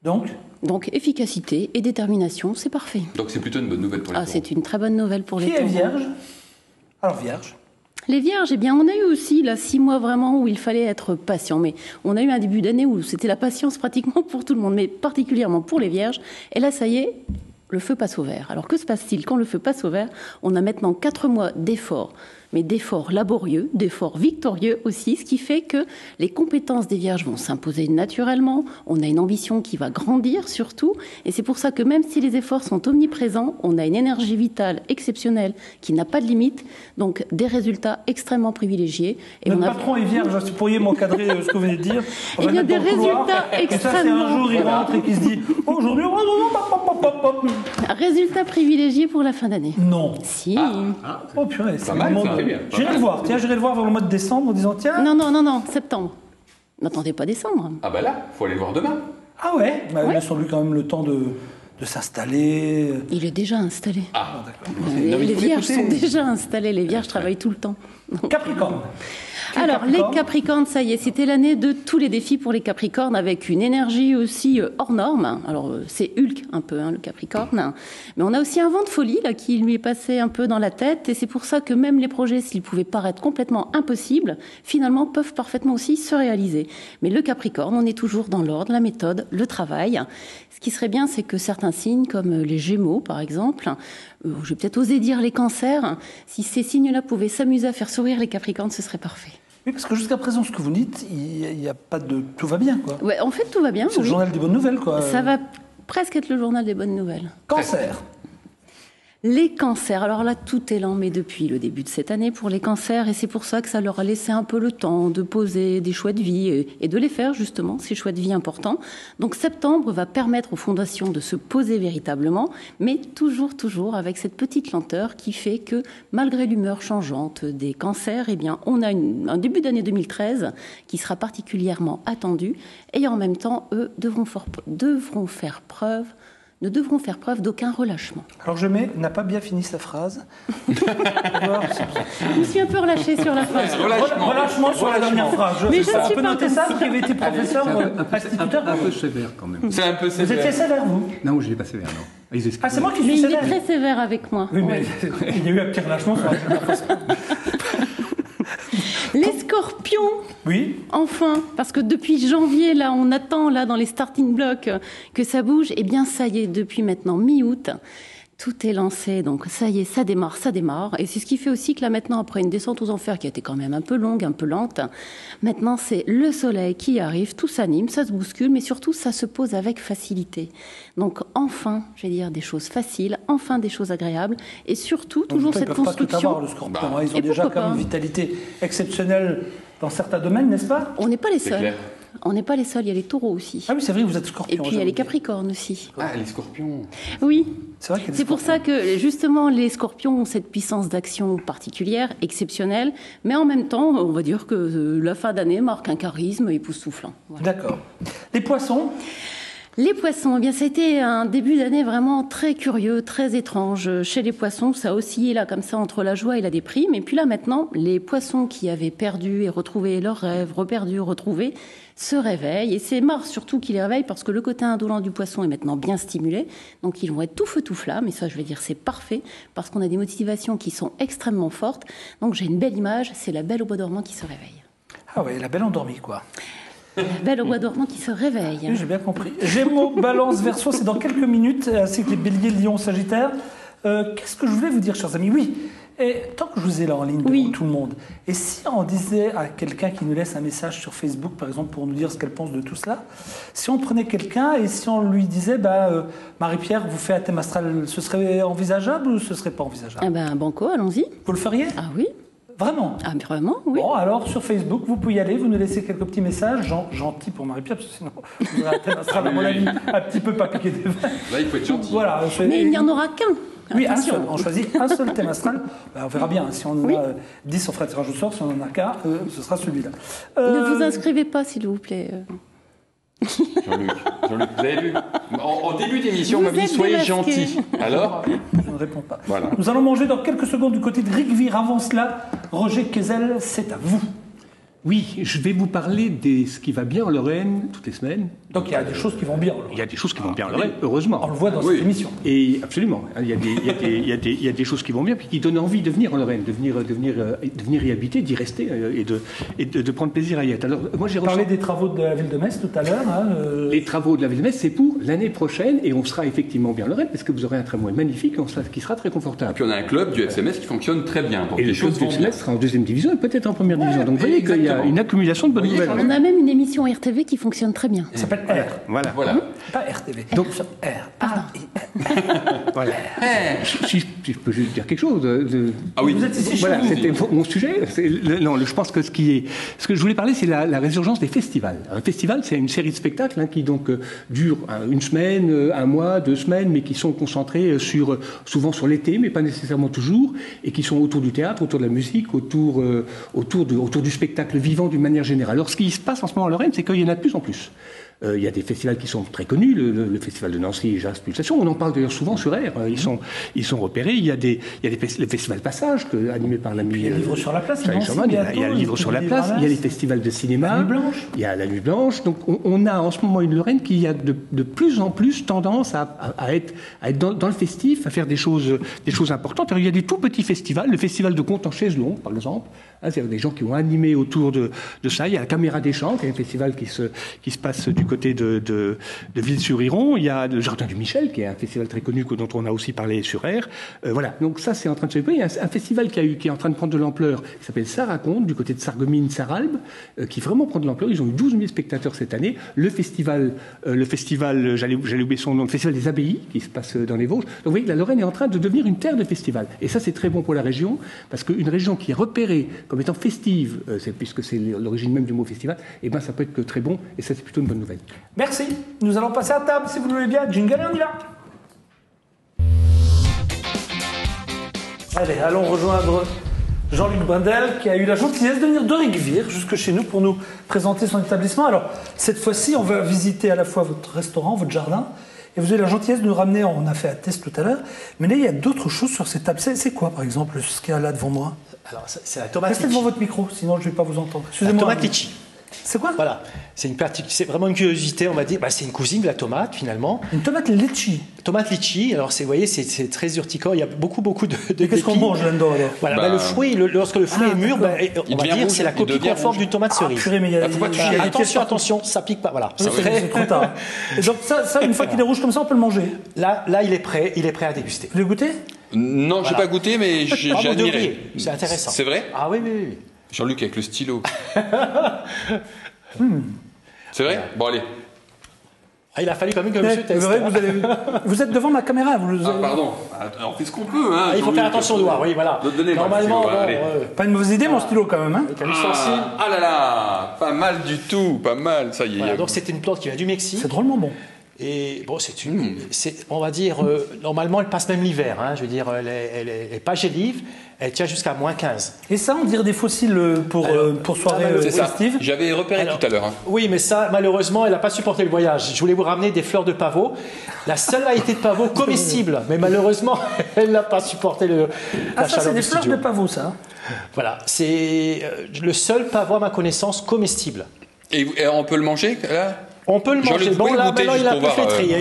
Donc efficacité et détermination, c'est parfait. Donc c'est plutôt une bonne nouvelle pour les taureaux. C'est une très bonne nouvelle pour les taureaux. Qui est vierge? Alors vierge. Les vierges, eh bien, on a eu aussi là 6 mois vraiment où il fallait être patient. Mais on a eu un début d'année où c'était la patience pratiquement pour tout le monde, mais particulièrement pour les vierges. Et là, ça y est, le feu passe au vert. Alors que se passe-t-il quand le feu passe au vert? On a maintenant 4 mois d'efforts, mais d'efforts laborieux, d'efforts victorieux aussi, ce qui fait que les compétences des vierges vont s'imposer naturellement. On a une ambition qui va grandir surtout, et c'est pour ça que même si les efforts sont omniprésents, on a une énergie vitale exceptionnelle qui n'a pas de limite, donc des résultats extrêmement privilégiés. Et le patron est vierge, vous pourriez m'encadrer ce que vous venez de dire. Il y a des résultats extrêmement... Et ça, c'est un jour, il rentre et qui se dit « Aujourd'hui, résultats privilégiés pour la fin d'année. » Non. Si. Oh purée, c'est mal, vraiment... J'irai le voir, j'irai le voir vers le mois de décembre en disant tiens... Non, septembre. N'attendez pas décembre. Ah bah là, faut aller le voir demain. Ah ouais, laissons-lui quand même le temps de s'installer. Il est déjà installé. Ah, d'accord. Les vierges sont déjà installées, les vierges travaillent tout le temps. Capricorne. Alors, les Capricornes, ça y est, c'était l'année de tous les défis pour les Capricornes, avec une énergie aussi hors norme. Alors, c'est Hulk un peu, le Capricorne. Mais on a aussi un vent de folie là qui lui est passé un peu dans la tête. Et c'est pour ça que même les projets, s'ils pouvaient paraître complètement impossibles, finalement peuvent parfaitement aussi se réaliser. Mais le Capricorne, on est toujours dans l'ordre, la méthode, le travail. Ce qui serait bien, c'est que certains signes, comme les Gémeaux, par exemple, je vais peut-être oser dire les Cancers, si ces signes-là pouvaient s'amuser à faire sourire les Capricornes, ce serait parfait. Oui, parce que jusqu'à présent, ce que vous dites, il n'y a pas de... Tout va bien, quoi. Ouais, en fait, tout va bien. C'est le journal des bonnes nouvelles, quoi. Ça va presque être le journal des bonnes nouvelles. Cancer. Les cancers, alors là tout est lent, mais depuis le début de cette année pour les cancers, et c'est pour ça que ça leur a laissé un peu le temps de poser des choix de vie et de les faire justement, ces choix de vie importants. Donc septembre va permettre aux fondations de se poser véritablement, mais toujours avec cette petite lenteur qui fait que malgré l'humeur changeante des cancers, eh bien on a un début d'année 2013 qui sera particulièrement attendu, et en même temps eux ne devront faire preuve d'aucun relâchement. Alors n'a pas bien fini sa phrase. Je me suis un peu relâchée sur la phrase. Relâchement sur la dernière phrase. Mais je ne suis pas noter ça, vous qui avez été professeur, instituteur. Un peu sévère quand même. C'est un peu sévère. Vous étiez sévère, vous? Non, je n'ai pas sévère, non. Ah, c'est moi qui suis mais sévère. Il est très sévère avec moi. Oui, mais il y a eu un petit relâchement sur la dernière phrase. Les scorpions. Oui. Enfin, parce que depuis janvier, là, on attend là dans les starting blocks que ça bouge. Eh bien, ça y est, depuis maintenant mi-août, tout est lancé. Donc, ça y est, ça démarre. Et c'est ce qui fait aussi que là, maintenant, après une descente aux enfers qui a été quand même un peu longue, un peu lente, maintenant, c'est le soleil qui arrive, tout s'anime, ça se bouscule, mais surtout, ça se pose avec facilité. Donc, enfin, je vais dire des choses faciles, enfin des choses agréables, et surtout, toujours cette construction. Ils ne peuvent pas tout avoir, le scorpion. Ils ont déjà quand même une vitalité exceptionnelle dans certains domaines, n'est-ce pas? On n'est pas les seuls. On n'est pas les seuls, il y a les taureaux aussi. Ah oui, c'est vrai, vous êtes scorpion. Et puis il y a les capricornes aussi. Ah, les scorpions. Oui. C'est pour ça que justement les scorpions ont cette puissance d'action particulière, exceptionnelle, mais en même temps, on va dire que la fin d'année marque un charisme époustouflant. Voilà. D'accord. Les poissons? Les poissons, eh bien, ça a été un début d'année vraiment très curieux, très étrange. Chez les poissons, ça a oscillé là comme ça entre la joie et la déprime. Et puis là maintenant, les poissons qui avaient perdu et retrouvé leurs rêves, reperdu, retrouvés, se réveillent. Et c'est Mars surtout qui les réveille parce que le côté indolent du poisson est maintenant bien stimulé. Donc ils vont être tout feu tout flamme. Et ça, je vais dire, c'est parfait parce qu'on a des motivations qui sont extrêmement fortes. Donc j'ai une belle image, c'est la belle au bois dormant qui se réveille. Ah ouais, la belle endormie quoi. Belle au bois dormant qui se réveille. Oui, j'ai bien compris. Gémeaux, Balance, Verseau, c'est dans quelques minutes, ainsi que les Béliers, Lion, Sagittaire. Qu'est-ce que je voulais vous dire, chers amis? Oui, et tant que je vous ai là en ligne devant tout le monde, et si on disait à quelqu'un qui nous laisse un message sur Facebook, par exemple, pour nous dire ce qu'elle pense de tout cela, si on prenait quelqu'un et si on lui disait, Marie-Pierre, vous faites un thème astral, ce serait envisageable ou ce serait pas envisageable? Eh ben, banco, allons-y. Vous le feriez? Ah oui. Vraiment? Ah, mais vraiment, oui. Bon, alors sur Facebook, vous pouvez y aller, vous nous laissez quelques petits messages, gentils pour Marie-Pierre, parce que sinon, vous aurez un thème astral, à mon avis, un petit peu pas piqué des verres. Là, il faut être gentil. Voilà, mais il n'y en aura qu'un. Oui, un seul. On choisit un seul thème astral. On verra bien. Si on en a 10, on fera tirage au sort. Si on en a qu'un, ce sera celui-là. Ne vous inscrivez pas, s'il vous plaît. Jean-Luc, vous avez vu en début d'émission, on m'a dit soyez gentil. Alors je ne réponds pas. Voilà. Nous allons manger dans quelques secondes du côté de Rigvir. Avant cela, Roger Kezel, c'est à vous. Oui, je vais vous parler de ce qui va bien en Lorraine toutes les semaines. Donc il y a des choses qui vont bien en Lorraine. Il y a des choses qui vont bien en Lorraine, heureusement. On le voit dans cette émission. Et absolument. Il y a des choses qui vont bien, puis qui donnent envie de venir en Lorraine, de venir y habiter, d'y rester et de prendre plaisir à y être. Alors, moi, j'ai parlé des travaux de la ville de Metz tout à l'heure. Les travaux de la ville de Metz, c'est pour l'année prochaine, et on sera effectivement bien en Lorraine, parce que vous aurez un tramway magnifique qui sera très confortable. Et puis on a un club du FCMS qui fonctionne très bien. Donc et le club du FCMS sera en deuxième division et peut-être en première division. Donc vous voyez qu'il y a une accumulation de bonnes nouvelles. On a même une émission RTV qui fonctionne très bien. Ça s'appelle R. Voilà. Pas RTV. Donc, R. Pardon. Voilà. Si je peux juste dire quelque chose. Ah oui. Vous êtes ici chez voilà, vous. c'était mon sujet. Je pense que ce que je voulais parler, c'est la résurgence des festivals. Un festival, c'est une série de spectacles qui donc dure une semaine, un mois, 2 semaines, mais qui sont concentrés souvent sur l'été, mais pas nécessairement toujours, et qui sont autour du théâtre, autour de la musique, autour du spectacle vivant d'une manière générale. Alors, ce qui se passe en ce moment en Lorraine, c'est qu'il y en a de plus en plus. Il y a des festivals qui sont très connus, le festival de Nancy, Jazz Pulsation, on en parle d'ailleurs souvent sur R, ils sont repérés, il y a les festivals Passage, animés par l'ami... Il y a le livre sur la place, il y a le livre sur la place, il y a les festivals de cinéma, la Nuit Blanche. Il y a la Nuit Blanche, donc on a en ce moment une Lorraine qui a de plus en plus tendance à être dans le festif, à faire des choses importantes. Alors, il y a des tout petits festivals, le festival de Contes en chaise longue, par exemple, c'est des gens qui ont animé autour de ça, il y a la Caméra des Champs, qui est un festival qui se passe du côté de Ville-sur-Iron. Il y a le Jardin du Michel, qui est un festival très connu dont on a aussi parlé sur R. Voilà, donc ça c'est en train de se développer. Il y a un festival qui est en train de prendre de l'ampleur, qui s'appelle Ça raconte, du côté de Sarreguemines, Sarralbe, qui vraiment prend de l'ampleur. Ils ont eu 12 000 spectateurs cette année. Le festival, j'allais oublier son nom, le festival des Abbayes, qui se passe dans les Vosges. Donc vous voyez que la Lorraine est en train de devenir une terre de festival. Et ça c'est très bon pour la région, parce qu'une région qui est repérée comme étant festive, puisque c'est l'origine même du mot festival, et ben ça peut être que très bon, et ça c'est plutôt une bonne nouvelle. Merci. Nous allons passer à table, si vous le voulez bien. Jingle, on y va. Allez, allons rejoindre Jean-Luc Brindel, qui a eu la gentillesse de venir de Rigvire jusque chez nous pour nous présenter son établissement. Alors, cette fois-ci, on va visiter à la fois votre restaurant, votre jardin, et vous avez la gentillesse de nous ramener, on a fait un test tout à l'heure, mais là, il y a d'autres choses sur cette table. C'est quoi, par exemple, ce qu'il y a là devant moi? Alors, c'est la tomate litchi. Restez devant votre micro, sinon je ne vais pas vous entendre. Excusez-moi. La tomate litchi. C'est quoi? Voilà, c'est vraiment une curiosité, on va dire. C'est une cousine de la tomate, finalement. Une tomate litchi. Tomate litchi, alors vous voyez, c'est très urticole, il y a beaucoup de qu'est-ce qu'on mange là-dedans alors? Voilà, le fruit, lorsque le fruit est mûr, on va dire c'est la copie conforme d'une tomate cerise. Purée, mais attention, ça pique pas, voilà. C'est trop tard. Et donc ça, une fois qu'il est rouge comme ça, on peut le manger? Là, il est prêt à déguster. Vous l'avez goûté? Non, j'ai pas goûté, mais j'ai admiré. C'est intéressant. C'est vrai? Ah oui. Jean-Luc avec le stylo. C'est vrai? Bon, allez. Il a fallu quand même que monsieur teste. Vous êtes devant ma caméra. Pardon. On fait ce qu'on peut. Hein, il faut faire attention aux doigts, oui, voilà. Normalement, pas une mauvaise idée, mon stylo, quand même. Hein. Ah là là, pas mal du tout, pas mal. Ça y est. Voilà, donc c'était une plante qui vient du Mexique. C'est drôlement bon. Et bon, on va dire, normalement, elle passe même l'hiver. Hein, je veux dire, elle est pas gélive, elle tient jusqu'à -15. Et ça, on dirait des fossiles pour soirée festive. J'avais repéré tout à l'heure. Hein. Oui, mais ça, malheureusement, elle n'a pas supporté le voyage. Je voulais vous ramener des fleurs de pavot. La seule variété de pavot comestible, mais malheureusement, elle n'a pas supporté la chaleur. Ça, c'est des fleurs de pavot, ça. Voilà, c'est le seul pavot, à ma connaissance, comestible. Et on peut le manger là? On peut le manger. Bon, là, maintenant, il a un peu flétri.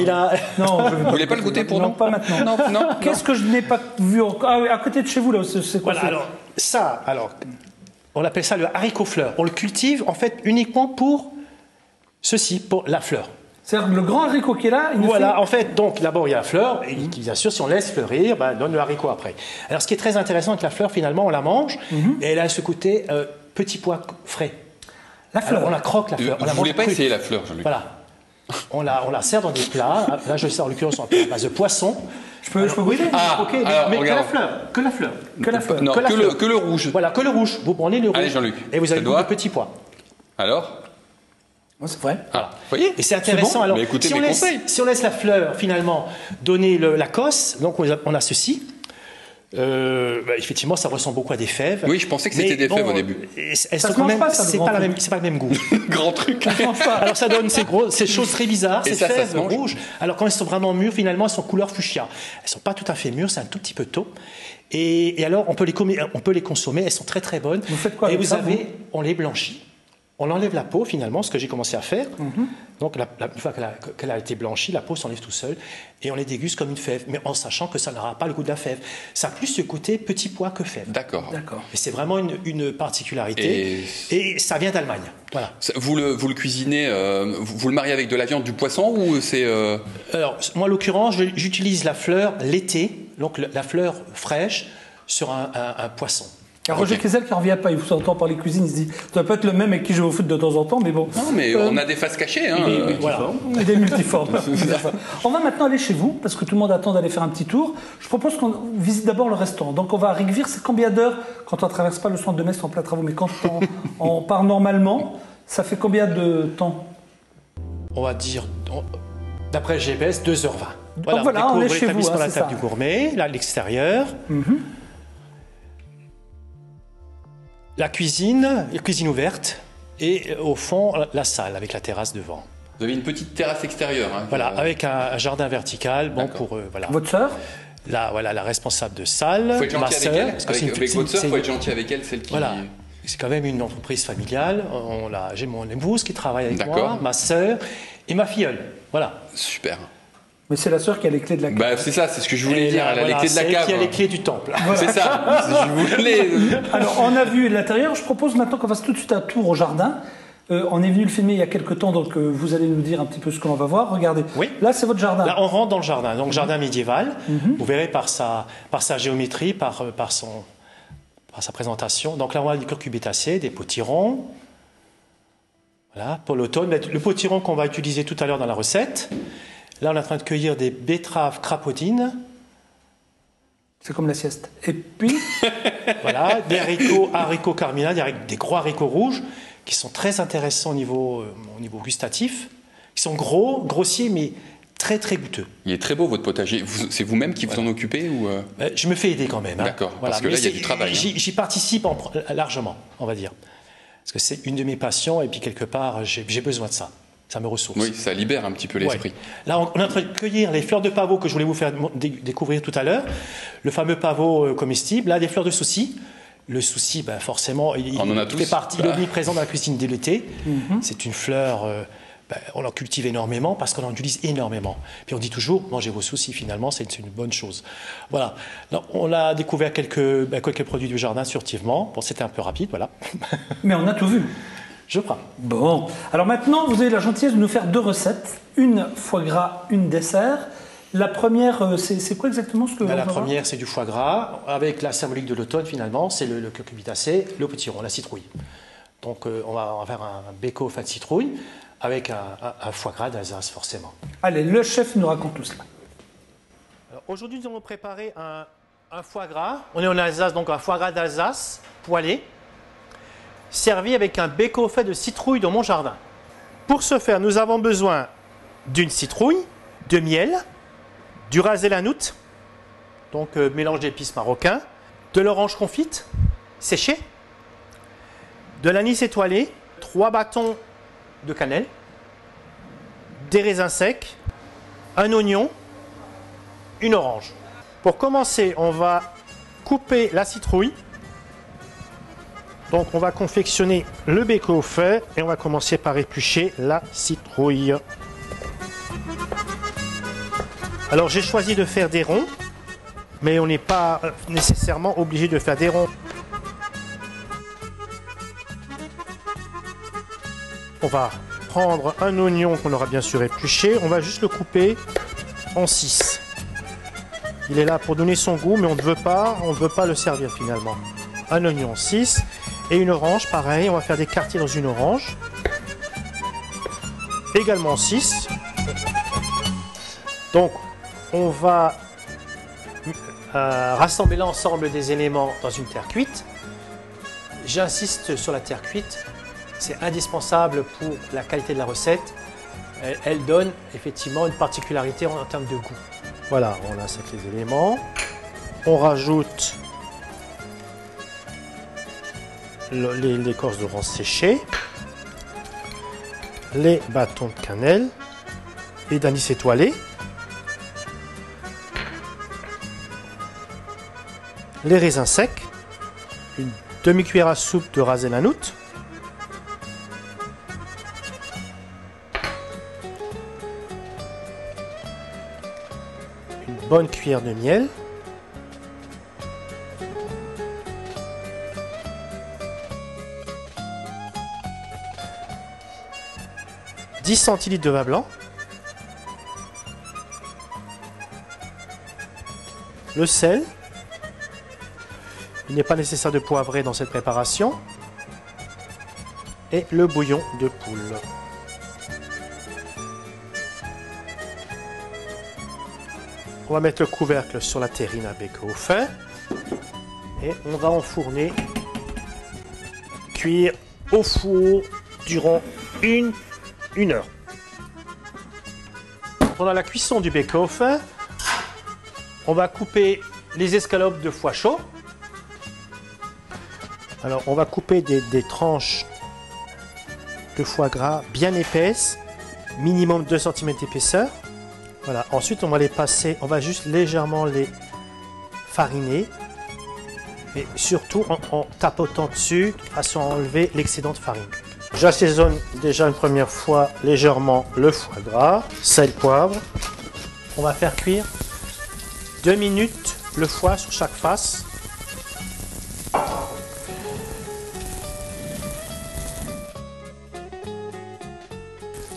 Non, vous voulez pas le goûter pour nous? Non, pas maintenant. Non. Qu'est-ce que je n'ai pas vu encore? Ah oui, à côté de chez vous, là, c'est quoi? Voilà, on appelle ça le haricot fleur. On le cultive, en fait, uniquement pour ceci, pour la fleur. C'est-à-dire le grand haricot qui est là, en fait, donc, d'abord, il y a la fleur, et bien sûr, si on laisse fleurir, donne le haricot après. Alors, ce qui est très intéressant avec la fleur, finalement, on la mange, et elle a ce côté petit pois frais. La fleur. Alors, on la croque, la fleur. Vous ne voulez pas essayer la fleur, Jean-Luc? Voilà. On la sert dans des plats. Là, je sers en l'occurrence en base de poisson. Je peux goûter? Mais que la fleur. Que la fleur. Non, que le rouge. Voilà, que le rouge. Vous prenez le rouge. Allez, Jean-Luc. Et vous avez le petit pois. Alors? C'est vrai. Vous voyez? Et c'est intéressant. Bon. Alors, mais écoutez, si on laisse la fleur, finalement, donner la cosse, donc on a ceci. Effectivement, ça ressemble beaucoup à des fèves. Oui, je pensais que c'était des fèves au début. C'est pas le même goût. Grand truc. Alors ça donne ces choses très bizarres, ces fèves rouges. Alors quand elles sont vraiment mûres, finalement, elles sont couleur fuchsia. Elles sont pas tout à fait mûres, c'est un tout petit peu tôt. Et alors on peut les consommer. Elles sont très très bonnes. Vous faites quoi avec ça, on les blanchit. On enlève la peau, finalement, ce que j'ai commencé à faire. Donc, une fois qu'elle a été blanchie, la peau s'enlève tout seul. Et on les déguste comme une fève, mais en sachant que ça n'aura pas le goût de la fève. Ça a plus ce côté petit pois que fève. D'accord. Et c'est vraiment une particularité. Et ça vient d'Allemagne. Voilà. Vous le cuisinez, vous le mariez avec de la viande, du poisson ou c'est... Alors, moi, en l'occurrence, j'utilise la fleur l'été, donc la fleur fraîche, sur un poisson. Roger Kiesel qui ne revient pas, il vous entend parler cuisine, il se dit ça doit pas être le même avec qui je vais au foot de temps en temps, mais bon. Non, mais on a des faces cachées. Hein, des multiformes. On va maintenant aller chez vous, parce que tout le monde attend d'aller faire un petit tour. Je propose qu'on visite d'abord le restaurant. Donc on va à Rigvire, c'est combien d'heures quand on ne traverse pas le centre de Metz en plein travaux, mais quand on part normalement, ça fait combien de temps? On va dire, d'après le GPS, 2h20. Donc voilà, on est chez vous. La table du gourmet, là, l'extérieur. La cuisine ouverte et au fond la salle avec la terrasse devant. Vous avez une petite terrasse extérieure. Hein, voilà, avec un jardin vertical. Bon pour voilà. Votre sœur? La responsable de salle. Faut être gentil avec elle. Avec votre sœur, faut être gentil avec elle, celle qui. Voilà. C'est quand même une entreprise familiale. J'ai mon épouse qui travaille avec moi, ma sœur et ma filleule. Voilà. Super. Mais c'est la sœur qui a les clés de la cave. C'est ça, c'est ce que je voulais dire. Elle a les clés de la cave. C'est elle qui a les clés du temple. Voilà. C'est ça. Je voulais. Alors, on a vu l'intérieur. Je propose maintenant qu'on fasse tout de suite un tour au jardin. On est venu le filmer il y a quelques temps, donc vous allez nous dire un petit peu ce que l'on va voir. Regardez, oui. Là c'est votre jardin. Là on rentre dans le jardin, donc jardin médiéval. Vous verrez par sa géométrie, par sa présentation. Donc là on a des cucurbitacées, des potirons. Voilà, pour l'automne. Le potiron qu'on va utiliser tout à l'heure dans la recette. Là on est en train de cueillir des betteraves crapaudines. C'est comme la sieste. Et puis voilà, des haricots carmina, des gros haricots rouges qui sont très intéressants au niveau gustatif, qui sont grossiers mais très très goûteux. Il est très beau votre potager. C'est vous-même qui vous en occupez ou Je me fais aider quand même. Hein. D'accord, voilà. parce que là il y a du travail. J'y participe largement, on va dire. Parce que c'est une de mes passions et puis quelque part j'ai besoin de ça. Ça me ressource. Oui, ça libère un petit peu l'esprit. Ouais. Là, on est en train de cueillir les fleurs de pavot que je voulais vous faire découvrir tout à l'heure. Le fameux pavot comestible. Là, des fleurs de souci. Le souci, ben, forcément, il fait partie, il est omniprésent dans la cuisine de l'été. C'est une fleur, on en cultive énormément parce qu'on en utilise énormément. Puis on dit toujours, mangez vos soucis, finalement, c'est une bonne chose. Voilà. Alors, on a découvert quelques produits du jardin furtivement. Bon, c'était un peu rapide, voilà. Mais on a tout vu. Je crois. Bon. Alors maintenant, vous avez la gentillesse de nous faire 2 recettes. Une foie gras, une dessert. La première, c'est quoi exactement ce que La première, c'est du foie gras, avec la symbolique de l'automne, finalement. C'est le cucurbitacé, le potiron, la citrouille. Donc, on va faire un bake-off à citrouille, avec un foie gras d'Alsace, forcément. Allez, le chef nous raconte tout cela. Aujourd'hui, nous allons préparer un foie gras. On est en Alsace, donc un foie gras d'Alsace, poêlé, servi avec un bake-off de citrouille dans mon jardin. Pour ce faire, nous avons besoin d'une citrouille, de miel, du ras el hanout, donc mélange d'épices marocains, de l'orange confite, séchée, de l'anis étoilé, 3 bâtons de cannelle, des raisins secs, un oignon, une orange. Pour commencer, on va couper la citrouille. Donc on va confectionner le bake-off et on va commencer par éplucher la citrouille. Alors j'ai choisi de faire des ronds, mais on n'est pas nécessairement obligé de faire des ronds. On va prendre un oignon qu'on aura bien sûr épluché, on va juste le couper en 6. Il est là pour donner son goût, mais on ne veut pas le servir finalement. Un oignon en 6 et une orange, pareil, on va faire des quartiers dans une orange. Également 6. Donc on va rassembler l'ensemble des éléments dans une terre cuite. J'insiste sur la terre cuite, c'est indispensable pour la qualité de la recette. Elle donne effectivement une particularité en termes de goût. Voilà, on assèque les éléments. On rajoute l'écorce d'orange séchée, les bâtons de cannelle et d'anis étoilé. Les raisins secs, une demi-cuillère à soupe de ras el hanout, une bonne cuillère de miel, « 10 centilitres de vin blanc, le sel. Il n'est pas nécessaire de poivrer dans cette préparation. Et le bouillon de poule. On va mettre le couvercle sur la terrine à bake-off. Et on va enfourner, cuire au four durant une heure. Pendant la cuisson du bake-off, on va couper les escalopes de foie chaud. Alors, on va couper des tranches de foie gras bien épaisses, minimum 2 cm d'épaisseur. Voilà. Ensuite, on va les passer, on va juste légèrement les fariner. Et surtout en tapotant dessus, de façon à enlever l'excédent de farine. J'assaisonne déjà une première fois légèrement le foie gras, sel, poivre. On va faire cuire 2 minutes le foie sur chaque face.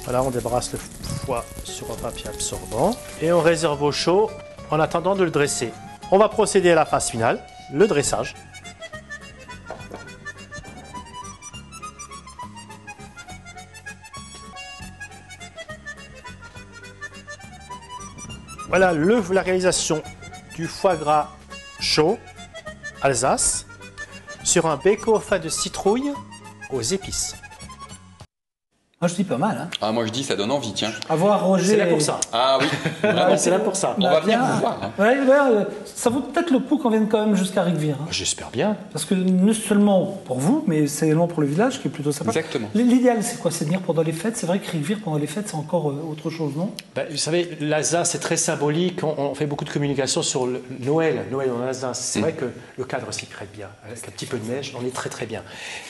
Voilà, on débarrasse le foie sur un papier absorbant et on réserve au chaud en attendant de le dresser. On va procéder à la phase finale, le dressage. Voilà la réalisation du foie gras chaud Alsace sur un béco fin de citrouille aux épices. Moi je dis pas mal. Hein. Ah, moi je dis ça donne envie, tiens. À voir Roger. C'est là pour ça. Ah oui, c'est là pour ça. On va venir vous voir. Hein. Ouais, ça vaut peut-être le coup qu'on vienne quand même jusqu'à Rigvir. Hein. J'espère bien. Parce que non seulement pour vous, mais c'est également pour le village qui est plutôt sympa. Exactement. L'idéal c'est quoi? C'est de venir pendant les fêtes. C'est vrai que Rigvir pendant les fêtes c'est encore autre chose, non? Vous savez, l'Alsace c'est très symbolique. On fait beaucoup de communication sur le Noël en Alsace. C'est vrai que le cadre s'y prête bien. Avec un petit peu de neige, on est très très bien.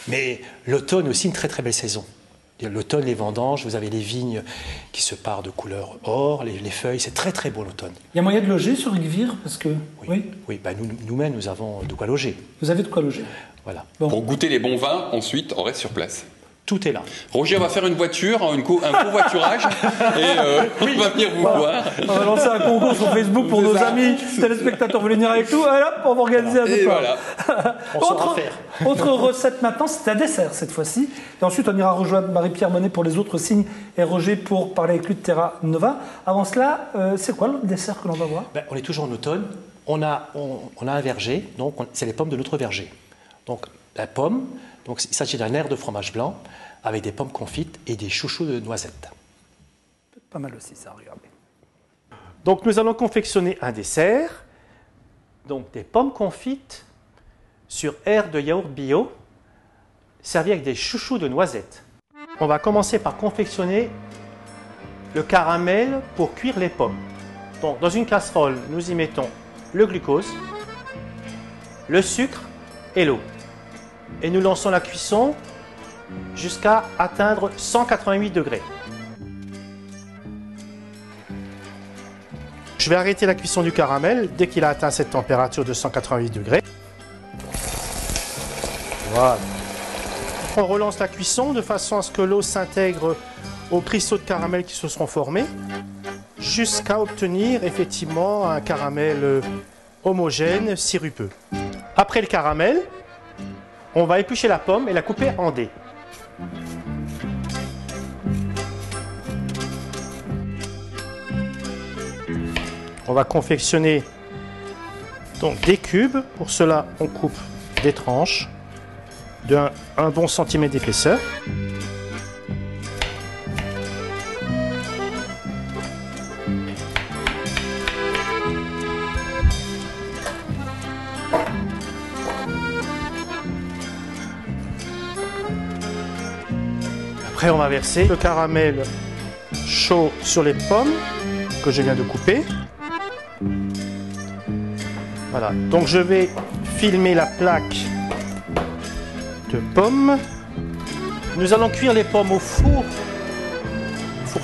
Mais l'automne aussi une très très belle saison. L'automne, les vendanges, vous avez les vignes qui se parent de couleur or, les feuilles, c'est très très beau l'automne. Il y a moyen de loger sur Rigvir parce que oui. Nous-mêmes nous avons de quoi loger. Vous avez de quoi loger. Voilà. Bon. Pour goûter les bons vins, ensuite on reste sur place. Tout est là. Roger, on va faire une voiture, un covoiturage et on va venir vous voir. On va lancer un concours sur Facebook pour nos amis téléspectateurs. Vous voulez venir avec nous? Hop, on va organiser un peu. Voilà. Autre recette maintenant, c'est un dessert cette fois-ci. Et ensuite, on ira rejoindre Marie-Pierre Monet pour les autres signes et Roger pour parler avec lui de Terra Nova. Avant cela, c'est quoi le dessert que l'on va voir? On est toujours en automne. On a un verger, donc c'est les pommes de notre verger. Donc la pomme. Donc, il s'agit d'un air de fromage blanc avec des pommes confites et des chouchous de noisettes. Pas mal aussi ça, regardez. Donc nous allons confectionner un dessert. Donc des pommes confites sur air de yaourt bio servi avec des chouchous de noisettes. On va commencer par confectionner le caramel pour cuire les pommes. Donc dans une casserole, nous y mettons le glucose, le sucre et l'eau. Et nous lançons la cuisson jusqu'à atteindre 188 degrés. Je vais arrêter la cuisson du caramel dès qu'il a atteint cette température de 188 degrés. Voilà. On relance la cuisson de façon à ce que l'eau s'intègre aux cristaux de caramel qui se seront formés jusqu'à obtenir effectivement un caramel homogène, sirupeux. Après le caramel, on va éplucher la pomme et la couper en dés. On va confectionner donc des cubes. Pour cela, on coupe des tranches d'un bon centimètre d'épaisseur. Après, on va verser le caramel chaud sur les pommes que je viens de couper. Voilà, donc je vais filmer la plaque de pommes. Nous allons cuire les pommes au four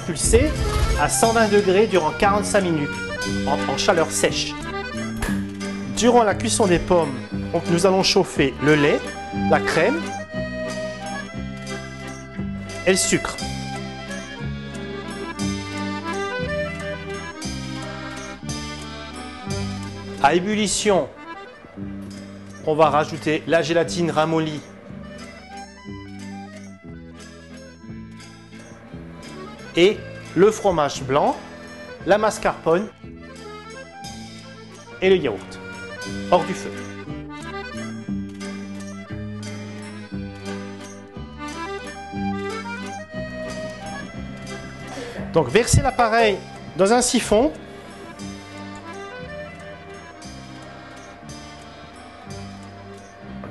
pulsé à 120 degrés durant 45 minutes en chaleur sèche. Durant la cuisson des pommes, nous allons chauffer le lait, la crème et le sucre. À ébullition, on va rajouter la gélatine ramollie et le fromage blanc, la mascarpone et le yaourt hors du feu. Donc versez l'appareil dans un siphon.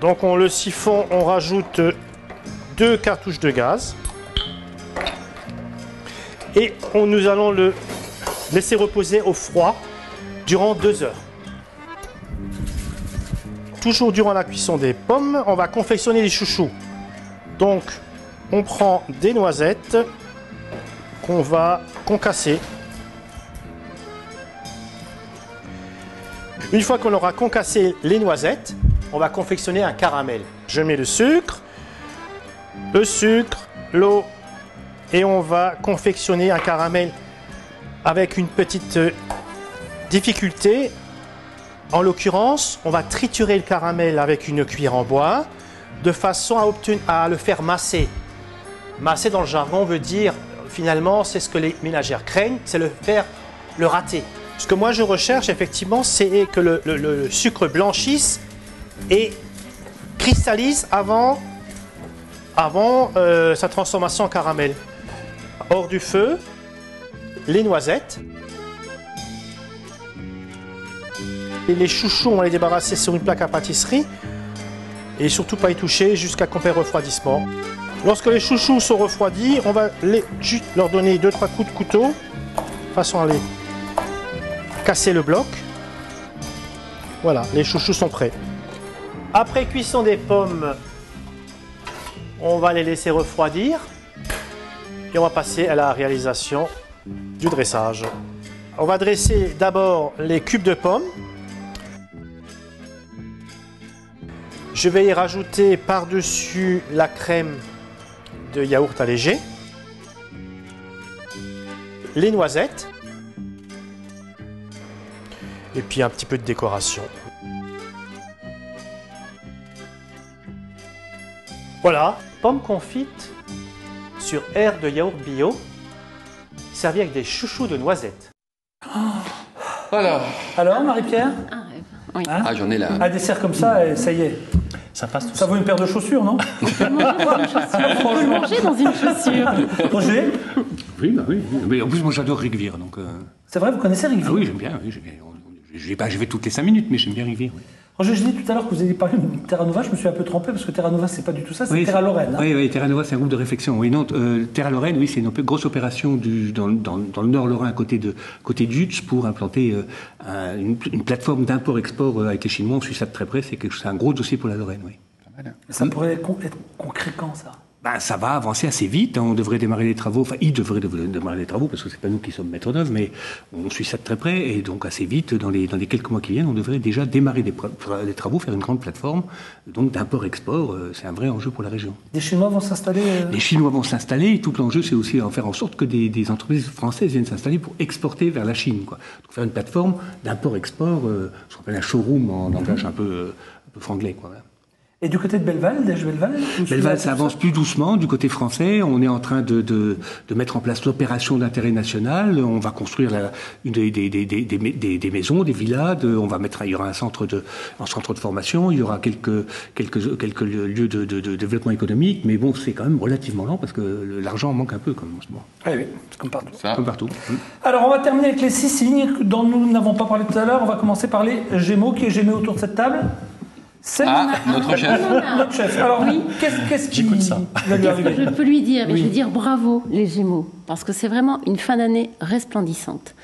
Donc le siphon, on rajoute 2 cartouches de gaz. Et nous allons le laisser reposer au froid durant 2 heures. Toujours durant la cuisson des pommes, on va confectionner les chouchous. Donc on prend des noisettes qu'on va concasser. Une fois qu'on aura concassé les noisettes, on va confectionner un caramel. Je mets le sucre, l'eau et on va confectionner un caramel avec une petite difficulté. En l'occurrence, on va triturer le caramel avec une cuillère en bois de façon à le faire masser. Masser dans le jargon veut dire, finalement, c'est ce que les ménagères craignent, c'est le rater. Ce que moi je recherche effectivement, c'est que le sucre blanchisse et cristallise avant sa transformation en caramel. Hors du feu, les noisettes. Et les chouchous, on va les débarrasser sur une plaque à pâtisserie et surtout pas y toucher jusqu'à complet refroidissement. Lorsque les chouchous sont refroidis, on va juste leur donner 2-3 coups de couteau de façon à les casser le bloc. Voilà, les chouchous sont prêts. Après cuisson des pommes, on va les laisser refroidir et on va passer à la réalisation du dressage. On va dresser d'abord les cubes de pommes. Je vais y rajouter par-dessus la crème de yaourt allégé, les noisettes et puis un petit peu de décoration. Voilà, pommes confites sur air de yaourt bio, servies avec des chouchous de noisettes. Voilà. Alors, Marie-Pierre? Un rêve. Oui. Hein? Ah, j'en ai là. Un dessert comme ça, et ça y est. Ça passe tout ça vaut une paire de chaussures, non? On peut manger dans une chaussure. Roger? Oui, bah oui. Mais en plus, moi, j'adore Rigvir. Donc, C'est vrai, vous connaissez Rigvir? Ah oui, j'aime bien. Oui, je vais toutes les 5 minutes, mais j'aime bien Rigvir. Oui. Roger, je dis tout à l'heure que vous avez parlé de Terra Nova, je me suis un peu trompé parce que Terra Nova, c'est pas du tout ça, c'est Terra Lorraine. Hein. Oui, Terra Nova, c'est un groupe de réflexion. Oui, non, Terra Lorraine, oui, c'est une grosse opération dans le Nord Lorrain, à côté d'Utz, pour implanter une plateforme d'import-export avec les Chinois. On suit ça de très près, c'est un gros dossier pour la Lorraine, oui. Ça pourrait être concret quand, ça? Ça va avancer assez vite. On devrait démarrer les travaux. Enfin, ils devraient démarrer les travaux parce que c'est pas nous qui sommes maîtres d'œuvre, mais on suit ça de très près et donc assez vite, dans les quelques mois qui viennent, on devrait déjà démarrer des travaux, faire une grande plateforme donc d'import-export. C'est un vrai enjeu pour la région. Des Chinois vont s'installer. Les Chinois vont s'installer. Et tout l'enjeu, c'est aussi en faire en sorte que des entreprises françaises viennent s'installer pour exporter vers la Chine, quoi. Donc faire une plateforme d'import-export, ce qu'on appelle un showroom en langage un peu franglais, quoi. Et du côté de Belleval, Belleval, ça avance plus doucement. Du côté français, on est en train de mettre en place l'opération d'intérêt national. On va construire des maisons, des villas. Il y aura un centre de formation. Il y aura quelques lieux de développement économique. Mais bon, c'est quand même relativement lent parce que l'argent manque un peu comme en ce moment. Oui, c'est comme partout. Comme partout. Alors, on va terminer avec les 6 signes dont nous n'avons pas parlé tout à l'heure. On va commencer par les Gémeaux. Qui est Gémeaux autour de cette table? C'est notre chef. Notre chef. Alors, oui. Qu'est-ce qui va lui arriver? Je peux lui dire, mais je vais dire bravo les Gémeaux, parce que c'est vraiment une fin d'année resplendissante.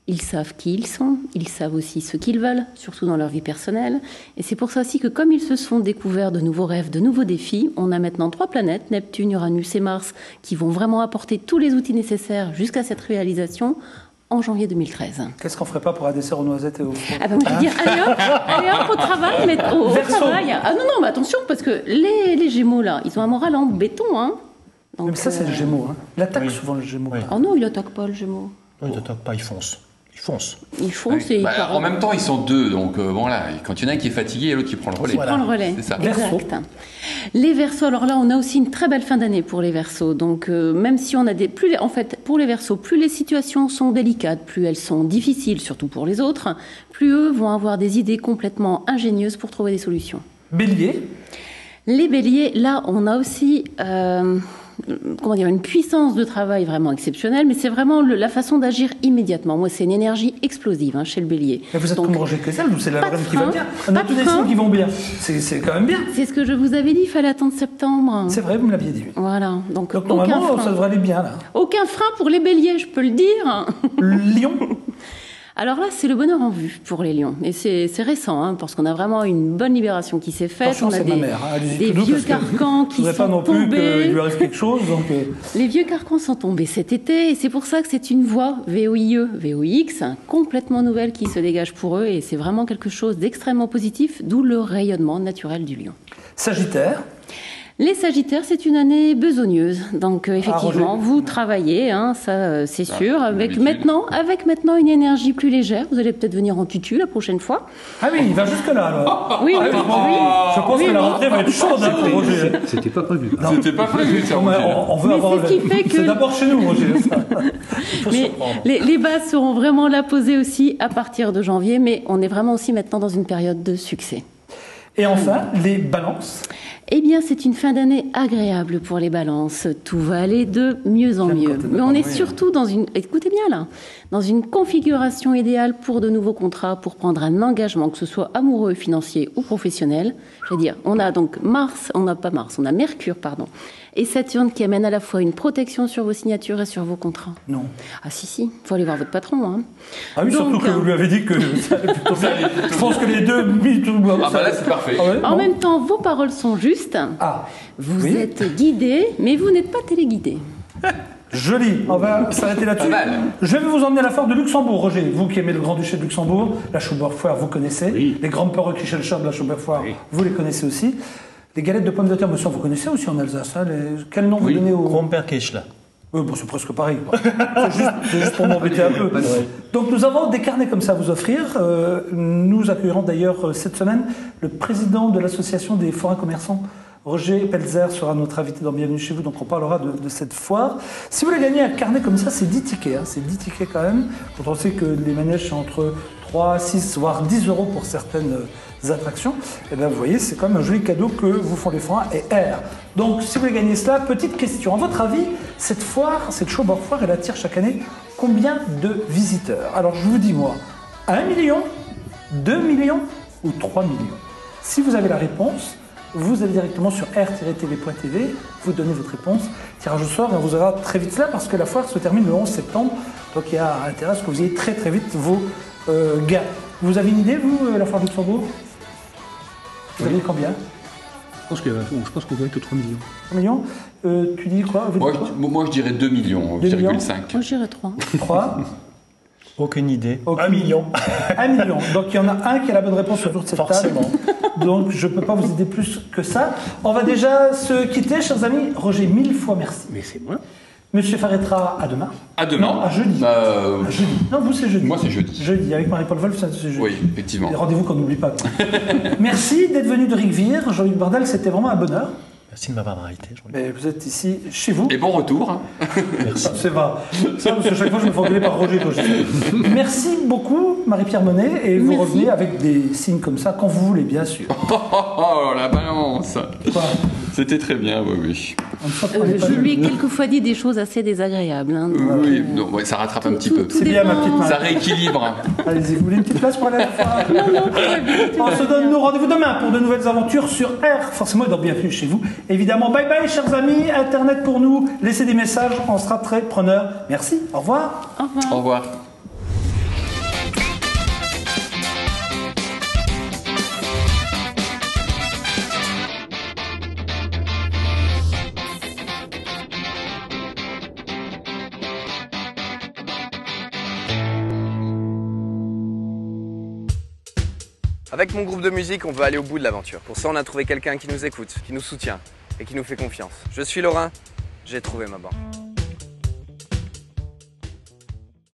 Ils savent qui ils sont, ils savent aussi ce qu'ils veulent, surtout dans leur vie personnelle. Et c'est pour ça aussi que comme ils se sont découverts de nouveaux rêves, de nouveaux défis, on a maintenant 3 planètes, Neptune, Uranus et Mars, qui vont vraiment apporter tous les outils nécessaires jusqu'à cette réalisation en janvier 2013. Qu'est-ce qu'on ferait pas pour un dessert aux noisettes et aux fruits? Ah ben, je veux dire, allez hop, au travail, mais au travail. Ah non, mais attention, parce que les Gémeaux, là, ils ont un moral en béton, hein. Donc, mais ça, c'est le Gémeaux, hein. Il attaque souvent le Gémeaux. Oui. Oh non, il attaque pas le Gémeaux. Non, il n'attaque pas, il fonce. Ils foncent et ils parlent. En même temps, ils sont 2, donc voilà. Quand il y en a un qui est fatigué, il y a l'autre qui prend le relais. Prend le relais. C'est ça. Exact. Les Verseaux, alors là, on a aussi une très belle fin d'année pour les Verseaux. Donc, même si on a pour les Verseaux, plus les situations sont délicates, plus elles sont difficiles, surtout pour les autres, plus eux vont avoir des idées complètement ingénieuses pour trouver des solutions. Bélier. Les Béliers, là, on a aussi une puissance de travail vraiment exceptionnelle, mais c'est vraiment la façon d'agir immédiatement. Moi, c'est une énergie explosive chez le Bélier. Mais vous êtes comme Roger Kessel, c'est la Lorraine qui va bien. On a tous des signes qui vont bien. C'est quand même bien. C'est ce que je vous avais dit, il fallait attendre septembre. C'est vrai, vous me l'aviez dit. Voilà. Donc normalement, ça devrait aller bien, là. Aucun frein pour les Béliers, je peux le dire. Lion. Alors là, c'est le bonheur en vue pour les lions. Et c'est récent, parce qu'on a vraiment une bonne libération qui s'est faite. Attention, on a des vieux carcans qui sont pas non plus tombés. qu'il lui arrive quelque chose. Donc... Les vieux carcans sont tombés cet été. Et c'est pour ça que c'est une voie VOIE, VOIX, complètement nouvelle qui se dégage pour eux. Et c'est vraiment quelque chose d'extrêmement positif, d'où le rayonnement naturel du lion. Sagittaire. Les Sagittaires, c'est une année besogneuse. Donc effectivement, vous travaillez, hein, ça c'est sûr, avec maintenant une énergie plus légère. Vous allez peut-être venir en tutu la prochaine fois. Ah oui, il va jusque-là alors. Oui, Je pense que la rentrée va être chaude pour Roger. C'était pas prévu. C'était pas prévu, ça. On veut avoir c'est ce qui fait que... C'est d'abord chez nous, Roger. Mais les bases seront vraiment là posées aussi à partir de janvier, mais on est vraiment aussi maintenant dans une période de succès. Et enfin, les balances. Eh bien, c'est une fin d'année agréable pour les balances. Tout va aller de mieux en mieux. Mais on est surtout dans une, écoutez bien là, dans une configuration idéale pour de nouveaux contrats, pour prendre un engagement, que ce soit amoureux, financier ou professionnel. Je veux dire, on a donc on a Mercure, et Saturne qui amène à la fois une protection sur vos signatures et sur vos contrats. Non. Ah si, faut aller voir votre patron. Hein. Ah oui, donc, surtout que vous lui avez dit que ça allait plutôt bien. Je pense que les deux... Ah bah là, c'est parfait. Ah ouais, en même temps, vos paroles sont justes. Ah, vous êtes guidé, mais vous n'êtes pas téléguidé. Joli, on va s'arrêter là-dessus. Je vais vous emmener à la foire de Luxembourg, Roger. Vous qui aimez le Grand-Duché de Luxembourg, la Schauberfoire, vous connaissez. Oui. Les grandes perruques Richelshire de la Schauberfoire, vous les connaissez aussi. Les galettes de pommes de terre, monsieur, vous connaissez aussi en Alsace. Hein, quel nom vous donnez au... Kronbergkirchler. Bon, c'est presque pareil. C'est juste pour m'embêter un peu. Donc nous avons des carnets comme ça à vous offrir. Nous accueillerons d'ailleurs cette semaine le président de l'association des forains commerçants, Roger Pelzer, sera notre invité dans Bienvenue chez vous, donc on parlera de cette foire. Si vous voulez gagner un carnet comme ça, c'est 10 tickets. Hein, c'est 10 tickets quand même. Quand on sait que les manèges sont entre 3, 6, voire 10 euros pour certaines attractions, et bien vous voyez, c'est quand même un joli cadeau que vous font les forains et R. Donc si vous voulez gagner cela, petite question. À votre avis, cette foire, cette Schauberfoire, elle attire chaque année combien de visiteurs? Alors je vous dis moi, 1 million, 2 millions ou 3 millions? Si vous avez la réponse, vous allez directement sur r-tv.tv, vous donnez votre réponse, tirage au sort, et on vous aura très vite là parce que la foire se termine le 11 septembre. Donc il y a intérêt à ce que vous ayez très très vite vos gains. Vous avez une idée, vous, la foire de Luxembourg? Vous avez combien? Je pense qu'on doit être aux 3 millions. 3 millions Tu dis quoi? Moi, je dirais 2 millions, 2,5. Moi, je dirais 3. 3 Aucune idée. 1 million. 1 million. Donc il y en a un qui a la bonne réponse autour de cette table. Donc je ne peux pas vous aider plus que ça. On va déjà se quitter, chers amis. Roger, 1000 fois merci. Mais c'est moi. Monsieur Faretra, à demain. À demain. Non, à jeudi. À jeudi. Non, vous, c'est jeudi. Moi, c'est jeudi. Jeudi, avec Marie-Paul Wolf, c'est jeudi. Oui, effectivement. Rendez-vous qu'on n'oublie pas. Merci d'être venu de Rigvire. Jean-Luc Bardal, c'était vraiment un bonheur. Merci de m'avoir invité. Mais vous êtes ici, chez vous. Et bon retour. Merci. C'est vrai. Ça, parce que chaque fois, je me fais engueuler par Roger. Merci beaucoup, Marie-Pierre Monet. Et vous revenez avec des signes comme ça, quand vous voulez, bien sûr. Oh, la balance. Quoi? C'était très bien, oui. Je lui ai quelquefois dit des choses assez désagréables. Hein, oui, non, ça rattrape un petit peu. C'est bien, ma petite Marie. Ça rééquilibre. Allez-y, vous voulez une petite place pour aller à la foire? On se donne nos rendez-vous demain pour de nouvelles aventures sur R, forcément, et donc bienvenue chez vous. Évidemment, bye bye, chers amis. Internet pour nous. Laissez des messages, on sera très preneurs. Merci, au revoir. Au revoir. Au revoir. Avec mon groupe de musique, on veut aller au bout de l'aventure. Pour ça, on a trouvé quelqu'un qui nous écoute, qui nous soutient et qui nous fait confiance. Je suis Laurent, j'ai trouvé ma banque.